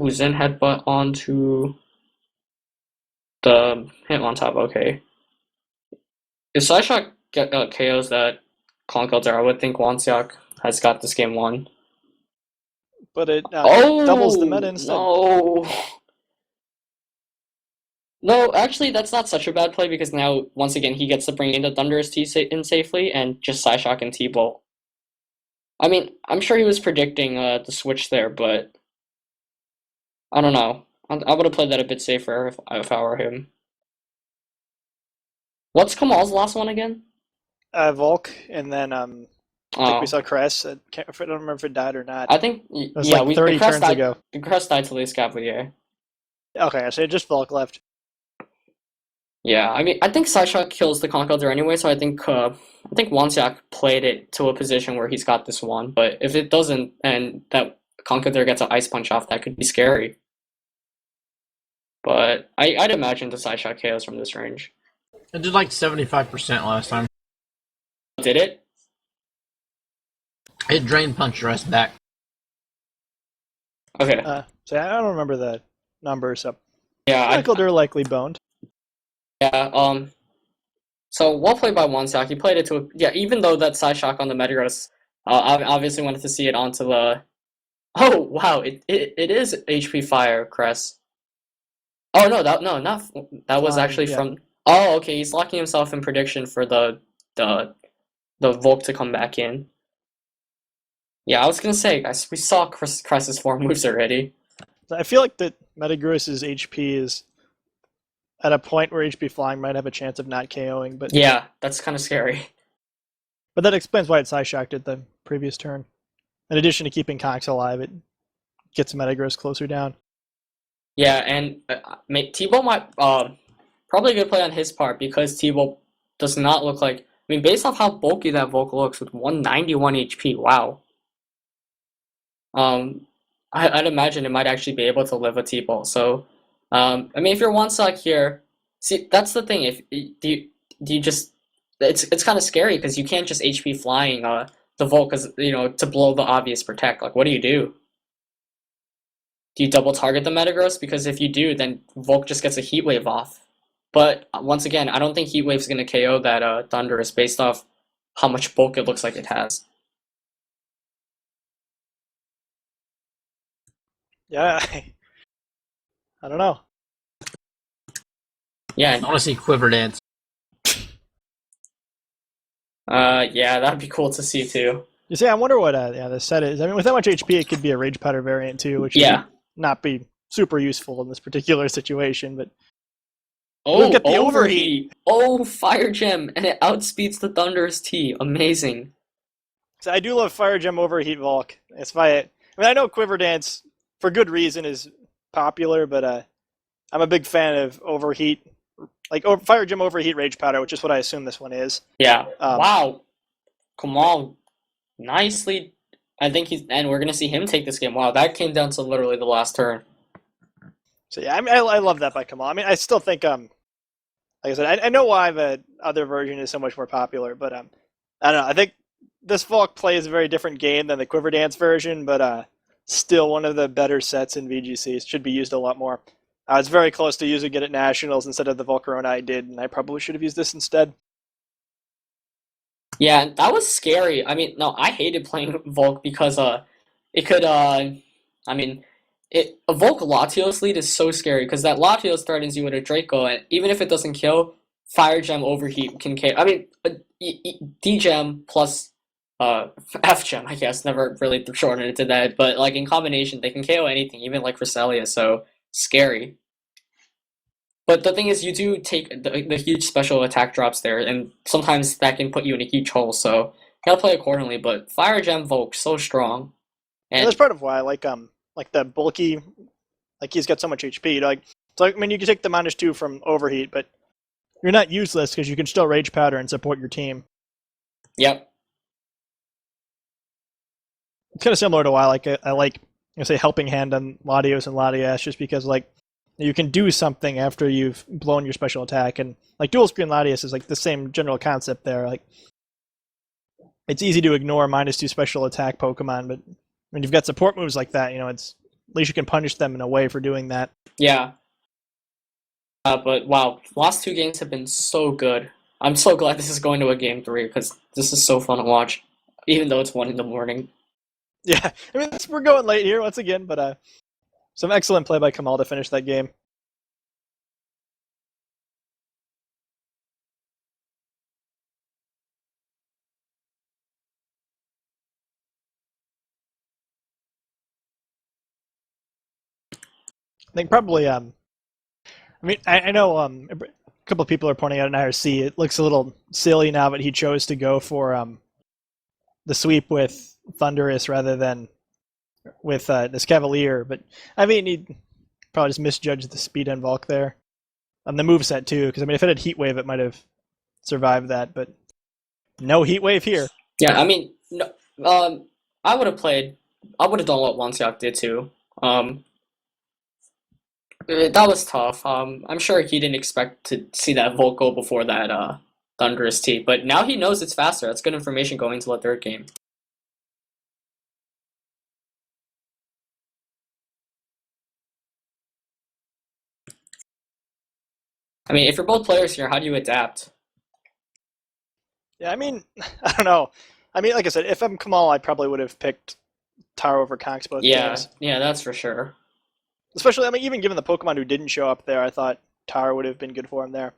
Zen Headbutt onto the Hitmontop, okay. If Psyshock KOs that Conkeldurr, I would think Wonsiak has got this game won. But it doubles the meta instead. No, actually, that's not such a bad play because now, once again, he gets to bring in the Thunderous T in safely and just Psyshock and T-Bolt. I mean, I'm sure he was predicting the switch there, but I don't know. I would have played that a bit safer if I were him. What's Kamal's last one again? Volk, and then I think we saw Crest. I don't remember if it died or not. I think, it was like 30 turns ago. The Crest died to the Scavalier. Okay, so just Volk left. Yeah, I mean, I think Psyshock kills the Conkeldurr anyway, so I think Wonsiak played it to a position where he's got this one. But if it doesn't, and that Conkeldurr gets an Ice Punch off, that could be scary. But I'd imagine the Psyshock KOs from this range. It did like 75% last time. Did it? It Drain Punch rest back. Okay. So I don't remember the number, so yeah, Conkeldurr likely boned. Yeah, so well played by Wonsiak. He played it to even though that Psyshock on the Metagross, I obviously wanted to see it onto the... Oh, wow, it is HP Fire, Cress. Oh, no, that was actually from... Oh, okay, he's locking himself in prediction for the Volk to come back in. Yeah, I was gonna say, guys, we saw Cress's 4 moves already. I feel like that Metagross's HP is at a point where HP Flying might have a chance of not KOing, but yeah, that's kind of scary. But that explains why it Psyshocked it the previous turn. In addition to keeping Cox alive, it gets Metagross closer down. Yeah, and T-Bolt might probably a good play on his part because T-Bolt does not look like... I mean, based off how bulky that Volk looks with 191 HP, wow. I'd imagine it might actually be able to live a T-Bolt. So, I mean, if you're Wonsiak here, see, that's the thing. If do you just... It's kind of scary because you can't just HP Flying the Volk to blow the obvious Protect. Like, what do? Do you double target the Metagross? Because if you do, then Volk just gets a Heat Wave off. But once again, I don't think Heat Wave's going to KO that Thunderous based off how much bulk it looks like it has. Yeah, I don't know. Yeah, I want to see Quiver Dance. yeah, that'd be cool to see too. You see, I wonder what the set is. I mean, with that much HP, it could be a Rage Powder variant too, which would not be super useful in this particular situation. But oh, get the overheat! Oh, Fire Gem, and it outspeeds the Thunderous T. Amazing. So I do love Fire Gem Overheat Volk. I know Quiver Dance, for good reason, is popular, but I'm a big fan of overheat, like Fire Gem overheat rage powder, which is what I assume this one is. Yeah. Wow. Kamaal, nicely. I think and we're gonna see him take this game. Wow, that came down to literally the last turn. So yeah, I mean, I love that by Kamaal. I mean, I still think like I said, I know why the other version is so much more popular, but I don't know. I think this Volk plays a very different game than the Quiver Dance version, but still one of the better sets in VGC. It should be used a lot more. I was very close to using it at Nationals instead of the Volcarona I did, and I probably should have used this instead. Yeah, that was scary. I mean, no, I hated playing Volk because it could I mean, a Volk Latios lead is so scary because that Latios threatens you with a Draco, and even if it doesn't kill, Fire Gem Overheat can kill. I mean, D Gem plus F Gem, I guess, never really shortened it to that, but like in combination, they can KO anything, even like Cresselia, so scary. But the thing is, you do take the huge special attack drops there, and sometimes that can put you in a huge hole, so you gotta play accordingly. But Fire Gem Volk, so strong. And that's part of why I like the bulky, like he's got so much HP. Like, so I mean, you can take the -2 from overheat, but you're not useless because you can still rage powder and support your team. Yep. It's kind of similar to why I like say helping hand on Latios and Latias, just because like you can do something after you've blown your special attack, and like dual screen Latias is like the same general concept there. Like, it's easy to ignore -2 special attack Pokemon, but when you've got support moves like that, it's at least you can punish them in a way for doing that. Yeah. But wow, last 2 games have been so good. I'm so glad this is going to a game 3 because this is so fun to watch, even though it's 1 in the morning. Yeah, I mean we're going late here once again, but some excellent play by Kamaal to finish that game. I think probably I mean I know a couple of people are pointing out in IRC it looks a little silly now, but he chose to go for the sweep with Thunderous rather than with this Cavalier. But I mean he probably just misjudged the speed on Volk there. On the moveset too, because I mean if it had Heat Wave it might have survived that, but no Heat Wave here. Yeah, I mean, no, I would have done what Wonsiak did too. That was tough. I'm sure he didn't expect to see that Volt go before that Thunderous T, but now he knows it's faster. That's good information going into the 3rd game. I mean, if you're both players here, how do you adapt? Yeah, I mean, I don't know. I mean, like I said, if I'm Kamaal, I probably would have picked Taro over Conks both games. Yeah, that's for sure. Especially, I mean, even given the Pokemon who didn't show up there, I thought Taro would have been good for him there.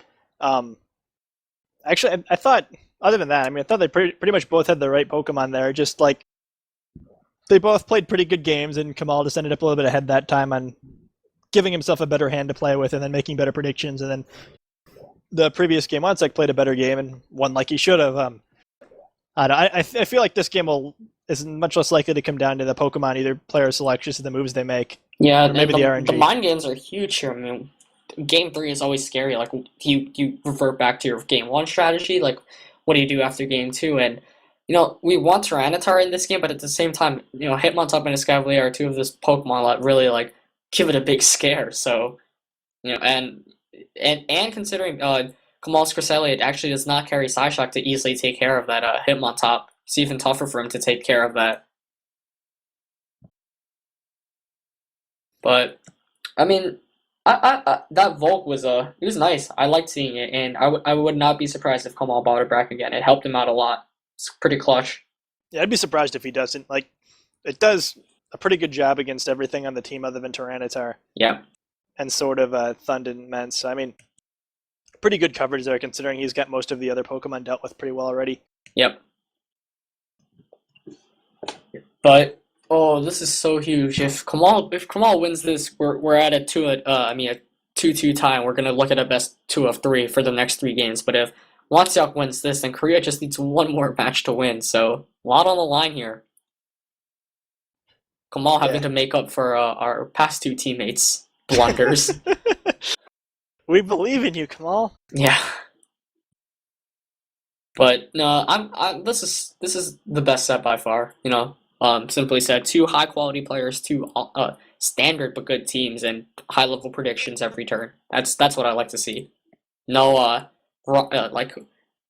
Actually, I thought, other than that, I mean, I thought they pretty much both had the right Pokemon there. Just like, they both played pretty good games, and Kamaal just ended up a little bit ahead that time on giving himself a better hand to play with and then making better predictions. And then the previous game, Wonsek played a better game and won like he should have. I feel like this game is much less likely to come down to the Pokemon either player selections and the moves they make. Yeah, or maybe the RNG. The mind games are huge here. I mean, game 3 is always scary. Like, you revert back to your game 1 strategy. Like, what do you do after game 2? And we want Tyranitar in this game, but at the same time, Hitmontop and Escavalier are 2 of this Pokemon that really like give it a big scare. So, and considering Kamal's Cresselia actually does not carry Psyshock to easily take care of that Hitmontop. It's even tougher for him to take care of that. But I mean, that Volk was it was nice. I liked seeing it, and I would not be surprised if Kamaal bought it back again. It helped him out a lot. It's pretty clutch. Yeah, I'd be surprised if he doesn't. Like, it does a pretty good job against everything on the team other than Tyranitar. Yeah. And sort of Thundin Mence. I mean, pretty good coverage there considering he's got most of the other Pokemon dealt with pretty well already. Yep. But this is so huge. If Kamaal wins this, we're at a 2-2 tie. We're gonna look at a best 2 of 3 for the next 3 games. But if Wonsiak wins this, then Korea just needs 1 more match to win. So a lot on the line here. Kamaal having to make up for our past 2 teammates. blunders. We believe in you, Kamaal. Yeah. But no, this is the best set by far. Simply said, two high quality players, two standard but good teams, and high level predictions every turn. That's what I like to see. No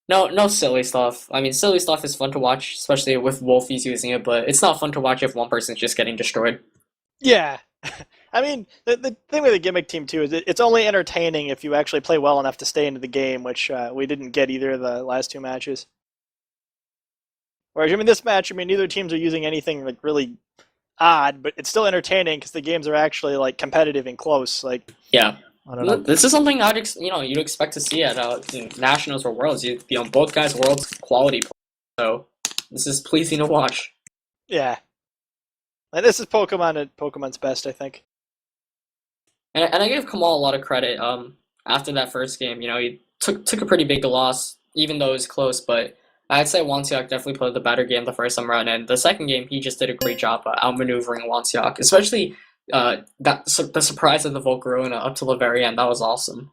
no silly stuff. I mean, silly stuff is fun to watch, especially with Wolfies using it, but it's not fun to watch if one person's just getting destroyed. Yeah. I mean, the thing with the gimmick team, too, is it's only entertaining if you actually play well enough to stay into the game, which we didn't get either of the last two matches. Whereas, I mean, this match, I mean, neither teams are using anything like really odd, but it's still entertaining because the games are actually like competitive and close. Like, yeah. I don't know. This is something you'd expect to see at Nationals or Worlds. Both guys world's quality players, so this is pleasing to watch. Yeah. And this is Pokemon at Pokemon's best, I think. And I give Kamaal a lot of credit. After that first game, he took a pretty big loss, even though it was close. But I'd say Wonsiak definitely played the better game the first time around, and the second game he just did a great job outmaneuvering Wonsiak, especially the surprise of the Volcarona up to the very end. That was awesome.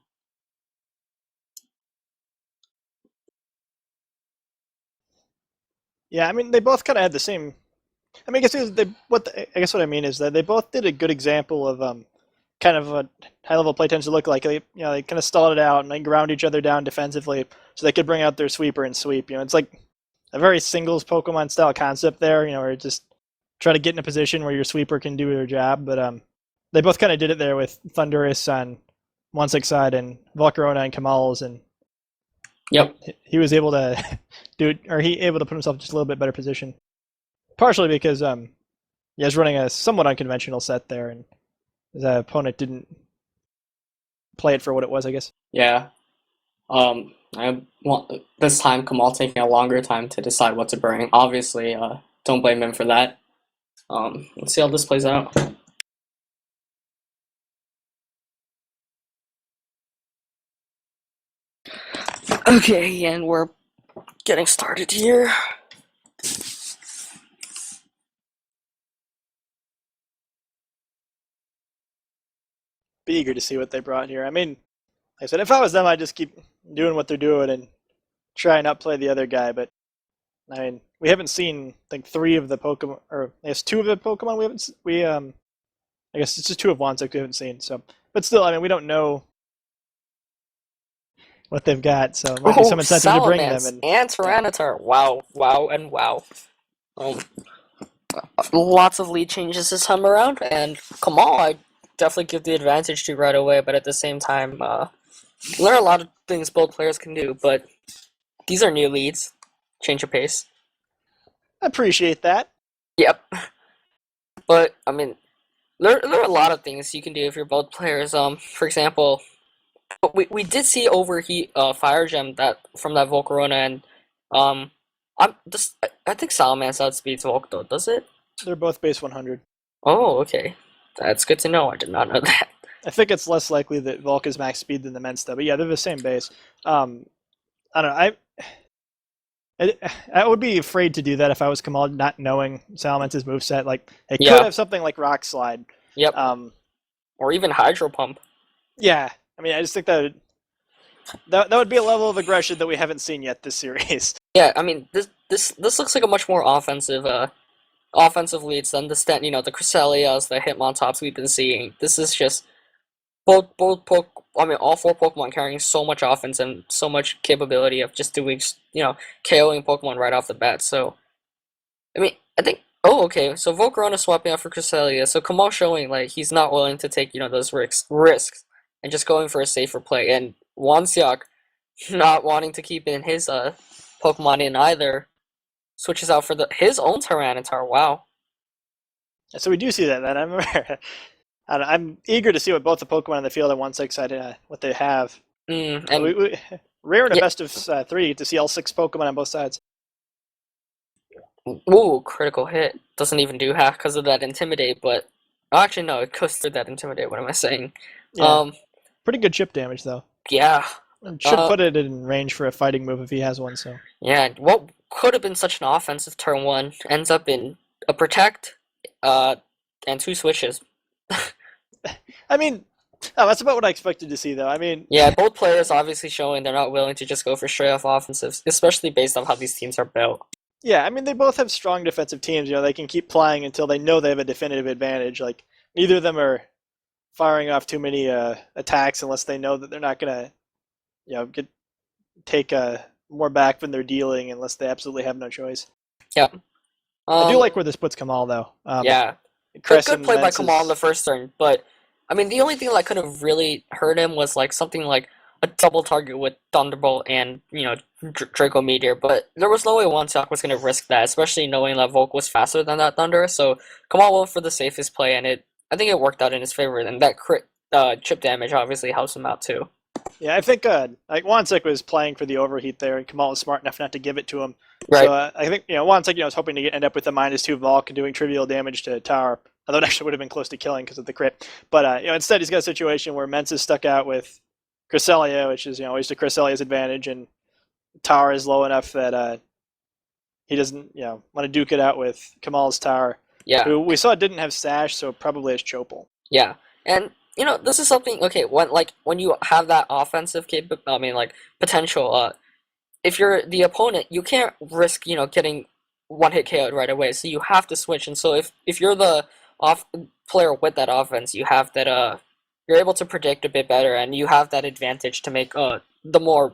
Yeah, I mean, they both kind of had the same. I mean, I guess what I mean is that they both did a good example of kind of what high level play tends to look like. They kind of stalled it out and they ground each other down defensively so they could bring out their sweeper and sweep. It's like a very singles Pokemon style concept there. Where just try to get in a position where your sweeper can do their job. But they both kind of did it there with Thundurus on Wonsick's side and Volcarona and Kamaal's, and yep, he was able to able to put himself just a little bit better position. Partially because he was running a somewhat unconventional set there, and his opponent didn't play it for what it was, I guess. Yeah. I want this time Kamaal taking a longer time to decide what to bring. Obviously, don't blame him for that. Let's see how this plays out. Okay, and we're getting started here. Be eager to see what they brought here. I mean, like I said, if I was them, I'd just keep doing what they're doing and try and outplay the other guy. But I mean, we haven't seen, I think, 3 of the Pokemon, or I guess 2 of the Pokemon I guess it's just 2 of Wonsick we haven't seen. So, but still, I mean, we don't know what they've got, so it might be some incentive to bring them. And Tyranitar. Wow, and wow. Lots of lead changes this time around, and Kamaal, I definitely give the advantage to right away, but at the same time, learn a lot of things both players can do, but these are new leads. Change of pace. I appreciate that. Yep. But, I mean, there are a lot of things you can do if you're both players. For example, we did see overheat Fire Gem from that Volcarona, and I think Salamence outspeeds Volk though, does it? They're both base 100. Oh, okay. That's good to know. I did not know that. I think it's less likely that Volk is max speed than the Mensta, but yeah, they're the same base. I don't know. I would be afraid to do that if I was Kamaal, not knowing Salamence's moveset. Like, it could have something like Rock Slide. Yep. Or even Hydro Pump. Yeah. I mean, I just think that would be a level of aggression that we haven't seen yet this series. Yeah, I mean, this looks like a much more offensive leads than the Cresselias, the Hitmontops we've been seeing. This is just all 4 Pokemon carrying so much offense and so much capability of just doing, KOing Pokemon right off the bat. So, I mean, I think, okay, so Volcarona swapping out for Cresselia, so Kamaal showing, like, he's not willing to take, those risks, and just going for a safer play, and Wonsiak not wanting to keep in his, Pokemon in either, switches out for his own Tyranitar, wow. So we do see that, then. I'm eager to see what both the Pokemon on the field and 1/6 side, what they have. And rare in a best of 3 to see all 6 Pokemon on both sides. Ooh, critical hit. Doesn't even do half because of that Intimidate, but actually no, it goes through that Intimidate. What am I saying? Yeah. Pretty good chip damage though. Yeah. Should put it in range for a fighting move if he has one. So. Yeah. What could have been such an offensive turn 1 ends up in a Protect, and 2 switches. I mean, Oh, that's about what I expected to see, though. I mean, Yeah, both players obviously showing they're not willing to just go for straight off offensives, especially based on how these teams are built. yeah, I mean, they both have strong defensive teams. You know, they can keep playing until they know they have a definitive advantage. Like, neither of them are firing off too many attacks unless they know that they're not gonna, you know, take more back than they're dealing unless they absolutely have no choice. Yeah. I do like where this puts Kamaal, though. Yeah. Good play by Kamaal in the first turn, but I mean, the only thing that could have really hurt him was like something like a double target with Thunderbolt and Draco Meteor, but there was no way Wanseok was going to risk that, especially knowing that Volk was faster than that Thunder. So Kamaal went for the safest play, and I think it worked out in his favor. And that crit chip damage obviously helps him out too. Yeah, I think like Wanseok was playing for the overheat there, and Kamaal was smart enough not to give it to him. Right. So I think Wanseok was hoping to end up with a -2 Volk and doing trivial damage to Tower. Although it actually would have been close to killing because of the crit. But instead he's got a situation where Mence is stuck out with Cresselia, which is always to Cresselia's advantage, and Tower is low enough that he doesn't want to duke it out with Kamaal's Tower. Yeah. Who we saw didn't have Sash, so probably has Chopal. Yeah, and this is something. Okay, when you have that offensive potential. If you're the opponent, you can't risk getting one hit KO'd right away. So you have to switch. And so if you're the player with that offense, you have that you're able to predict a bit better, and you have that advantage to make the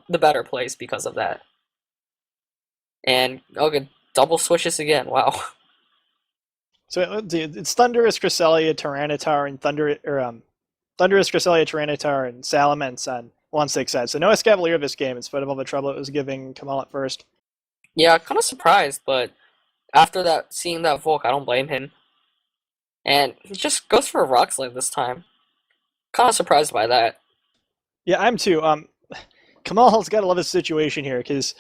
better plays because of that. And okay, double switches again. Wow. So it's Thunderous, Cresselia, Tyranitar, and Thunderous, Cresselia, Tyranitar, and Salamence on 1/6 side. So no Escavalier this game, in spite of all the trouble it was giving Kamaal at first. Yeah, kind of surprised, but after that, seeing that Volk, I don't blame him. And he just goes for a Rock Slide this time. Kind of surprised by that. Yeah, I'm too. Kamaal's got to love his situation here, because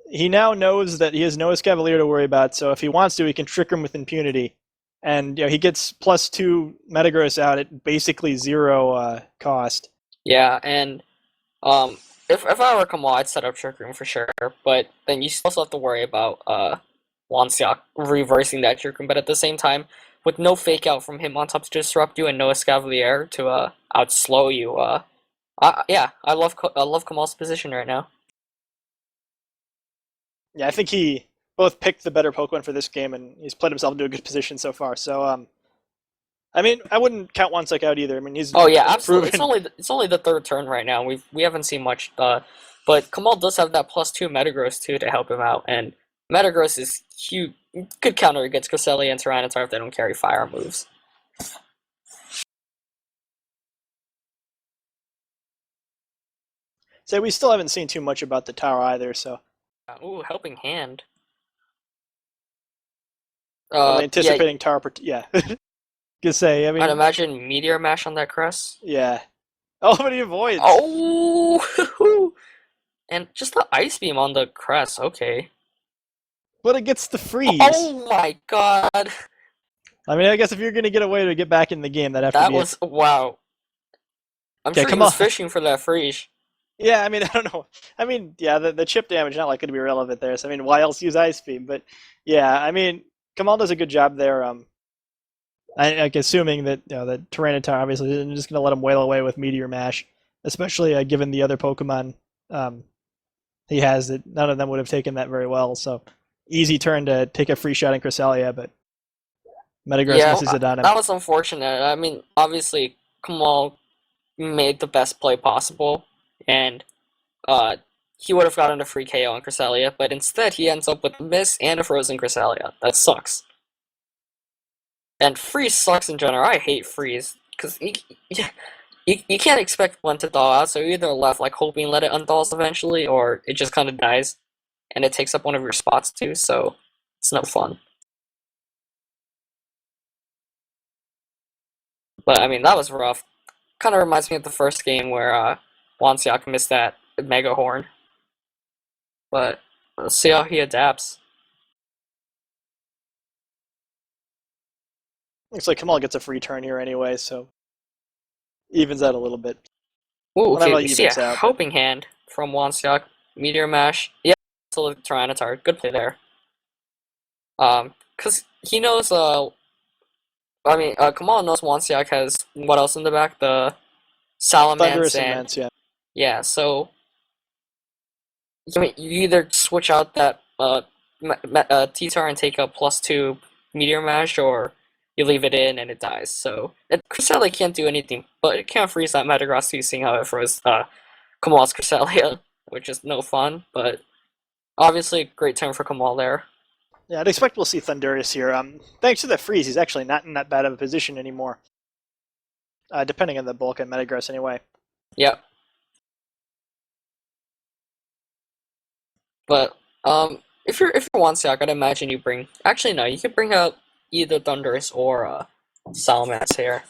he now knows that he has no Escavalier to worry about, so if he wants to, he can trick him with impunity. And he gets +2 Metagross out at basically 0 cost. Yeah, and if I were Kamaal, I'd set up Trick Room for sure, but then you also have to worry about Wanseok reversing that Trick Room, but at the same time, with no fake out from him on top to disrupt you and no Escavalier to outslow you, I love Kamaal's position right now. Yeah, I think he both picked the better Pokemon for this game, and he's played himself into a good position so far. So, I mean, I wouldn't count Wanseok out either. I mean, he's absolutely. proven. It's only the third turn right now. We haven't seen much, but Kamaal does have that +2 Metagross too to help him out, and Metagross is huge, good counter against Cresselia and Tyranitar if they don't carry fire moves. So we still haven't seen too much about the tower either. So, ooh, helping hand. anticipating tower. Yeah. Could say. I mean, I'd imagine Meteor Mash on that Crest. Yeah. Oh, but he avoids. Oh, and just the Ice Beam on the Crest. Okay. But it gets the freeze. Oh my god. I mean, I guess if you're gonna get away to get back in the game, that'd have to be. That was wow. I'm sure he was fishing for that freeze. Yeah, I mean, I don't know. I mean, yeah, the chip damage not likely to be relevant there. So I mean, why else use Ice Beam? But yeah, I mean, Kamaal does a good job there. Assuming that that Tyranitar obviously isn't just going to let him wail away with Meteor Mash, especially given the other Pokemon he has, that none of them would have taken that very well. So easy turn to take a free shot in Cresselia, but Metagross misses it on him. That was unfortunate. I mean, obviously Kamaal made the best play possible, and he would have gotten a free KO on Cresselia, but instead he ends up with a miss and a frozen Cresselia. That sucks. And freeze sucks in general. I hate freeze because you can't expect one to thaw out, so you're either left hoping let it unthaws eventually, or it just kind of dies, and it takes up one of your spots too. So it's no fun. But I mean, that was rough. Kind of reminds me of the first game where Wanseok missed that Mega Horn. But let's see how he adapts. Looks like Kamaal gets a free turn here anyway, so evens out a little bit. Ooh, okay, we see a helping hand from Wanseok. Meteor Mash. Yeah, so the Tyranitar. Good play there. Because he knows, Kamaal knows Wanseok has what else in the back? The Salamence Thunderous and Immense, yeah. yeah. So you either switch out that T-Tar and take a +2 Meteor Mash, or you leave it in and it dies. So Cresselia can't do anything, but it can't freeze that Metagross, seeing how it froze Kamal's Cresselia, which is no fun. But obviously, great turn for Kamaal there. Yeah, I'd expect we'll see Thundurus here. Thanks to the freeze, he's actually not in that bad of a position anymore. Depending on the bulk and Metagross anyway. Yep. But if you're Wanseok, I'd imagine you bring. Actually, no, you could bring out either Thundurus or Salamence here.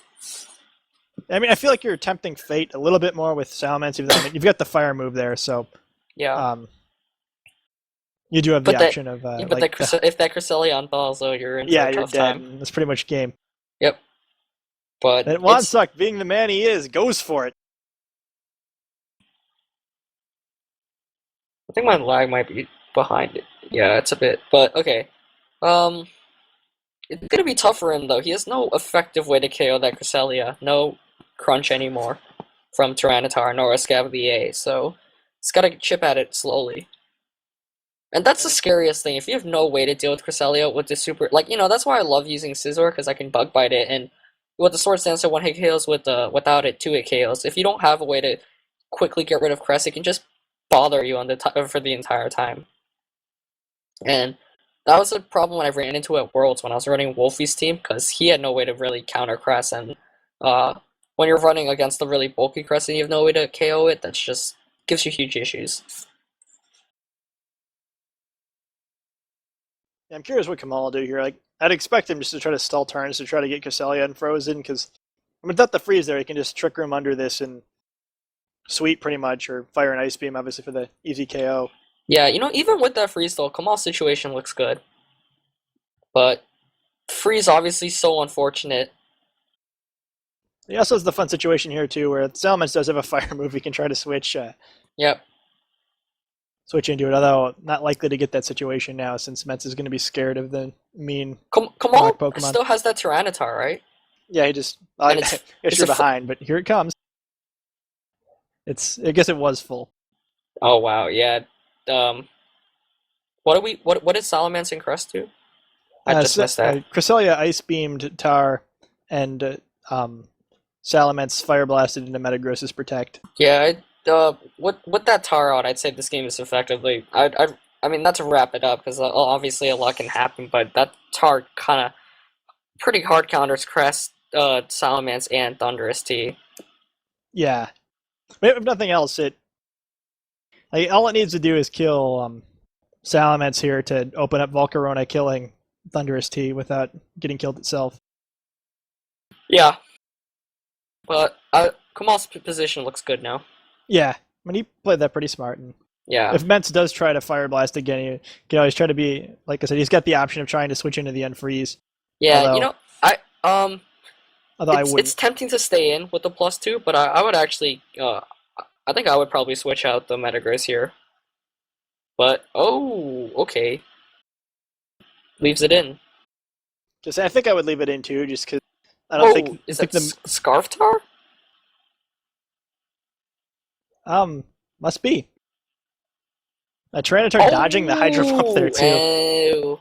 I mean, I feel like you're tempting fate a little bit more with Salamence, even though you've got the fire move there, so Yeah. You do have the option of if that Cresselia unballs, though, you're in for a tough dead. time. That's pretty much game. Yep. But and Wanseok, being the man he is, goes for it. I think my lag might be behind it. Yeah, it's a bit. But okay. It's gonna be tough for him though. He has no effective way to KO that Cresselia. No crunch anymore from Tyranitar nor Escavalier, so he's gotta chip at it slowly. And that's the scariest thing. If you have no way to deal with Cresselia with the super, that's why I love using Scizor, because I can bug bite it, and with the Swords Dancer 1-hit KOs, without it 2-hit KOs. If you don't have a way to quickly get rid of Cress, it can just bother you for the entire time. And that was a problem when I ran into at Worlds when I was running Wolfie's team, because he had no way to really counter Cress, and when you're running against the really bulky Cress and you have no way to KO it, that's just gives you huge issues. I'm curious what Kamaal will do here. I'd expect him just to try to stall turns to try to get Cresselia unfrozen, because without the freeze there, he can just Trick Room under this and sweep pretty much, or fire an Ice Beam, obviously, for the easy KO. Yeah, even with that freeze though, Kamal's situation looks good. But freeze obviously so unfortunate. He also has the fun situation here too, where Salamence does have a fire move. He can try to switch. Yep. Switch into it, although not likely to get that situation now, since Metz is going to be scared of the mean Kamal Pokemon. Still has that Tyranitar, right? Yeah, he just you're behind, but here it comes. I guess it was full. Oh wow, yeah. What did Salamence and Crest do? I just missed that. Cresselia Ice Beamed Tar, and Salamence Fire Blasted into Metagross's Protect. Yeah, with that Tar out, I'd say this game is effectively. I mean, not to wrap it up, because obviously a lot can happen, but that Tar kind of pretty hard counters Crest, Salamence, and Thundurus T. Yeah, if nothing else, all it needs to do is kill Salamence here to open up Volcarona, killing Thundurus T without getting killed itself. Yeah, but Kamal's position looks good now. Yeah, I mean, he played that pretty smart. And yeah. If Mentz does try to Fire Blast again, he can always try to be, like I said, he's got the option of trying to switch into the Unfreeze. Yeah, Although I wouldn't. It's tempting to stay in with the +2, but I would actually, I think I would probably switch out the Metagross here. But, okay. Leaves it in. I think I would leave it in too, just because I don't think... Is that Scarf Tar? Must be. Tyranitar dodging the Hydro Pump there too. Oh.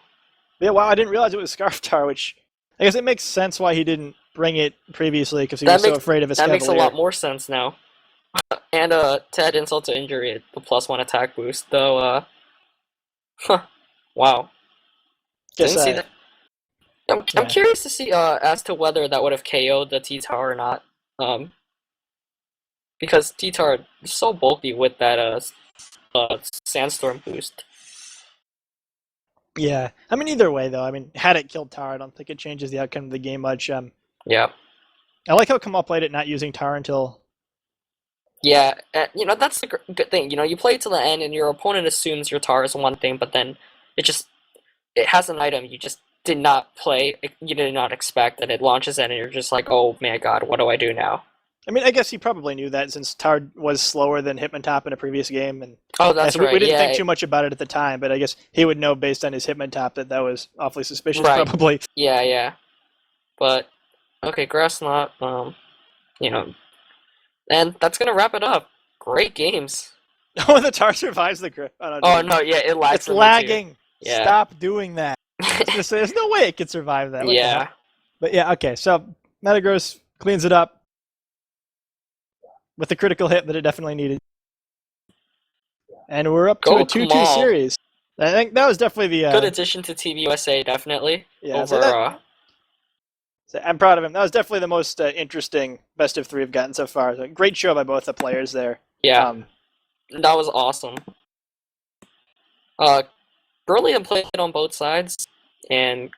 Yeah, wow, I didn't realize it was Scarf Tar, which I guess it makes sense why he didn't bring it previously, because he was so afraid of Escavalier. That makes a lot more sense now. And to add insult to injury, the +1 attack boost, though. Wow. Didn't see that. I'm curious to see as to whether that would have KO'd the T-Tar or not. Because T-Tar is so bulky with that Sandstorm boost. Yeah, I mean, either way, though, had it killed Tar, I don't think it changes the outcome of the game much. Yeah. I like how Kamaal played it not using Tar until... Yeah, that's the good thing. You play it to the end, and your opponent assumes your Tar is one thing, but then it has an item you just did not play, you did not expect, and it launches in, and you're just like, oh my god, what do I do now? I mean, I guess he probably knew that, since Tar was slower than Hitmontop in a previous game. And that's right. We didn't think too much about it at the time, but I guess he would know based on his Hitmontop that was awfully suspicious, probably. Yeah. But, okay, Grass Knot, And that's gonna wrap it up. Great games. Oh, the tar survives the grip. Oh no, yeah, it lags. It's lagging. Yeah. Stop doing that. I was gonna say, there's no way it could survive that. What the Yeah. hell? But yeah, okay. So Metagross cleans it up with the critical hit that it definitely needed, and we're up to Go, a 2-2 Kamaal. series. I think that was definitely the Good addition to Team USA, definitely. Yeah, Over. so I'm proud of him. That was definitely the most interesting best of 3 we've gotten so far. So great show by both the players there. Yeah, that was awesome. Brilliant play on both sides, and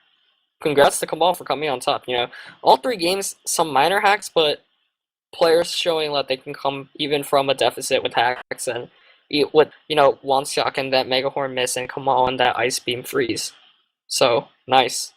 congrats to Kamaal for coming on top. You know, all 3 games, some minor hacks, but players showing that they can come even from a deficit with hacks, and with, you know, Wonseok and that Mega Horn miss, and Kamaal and that Ice Beam freeze. So, nice.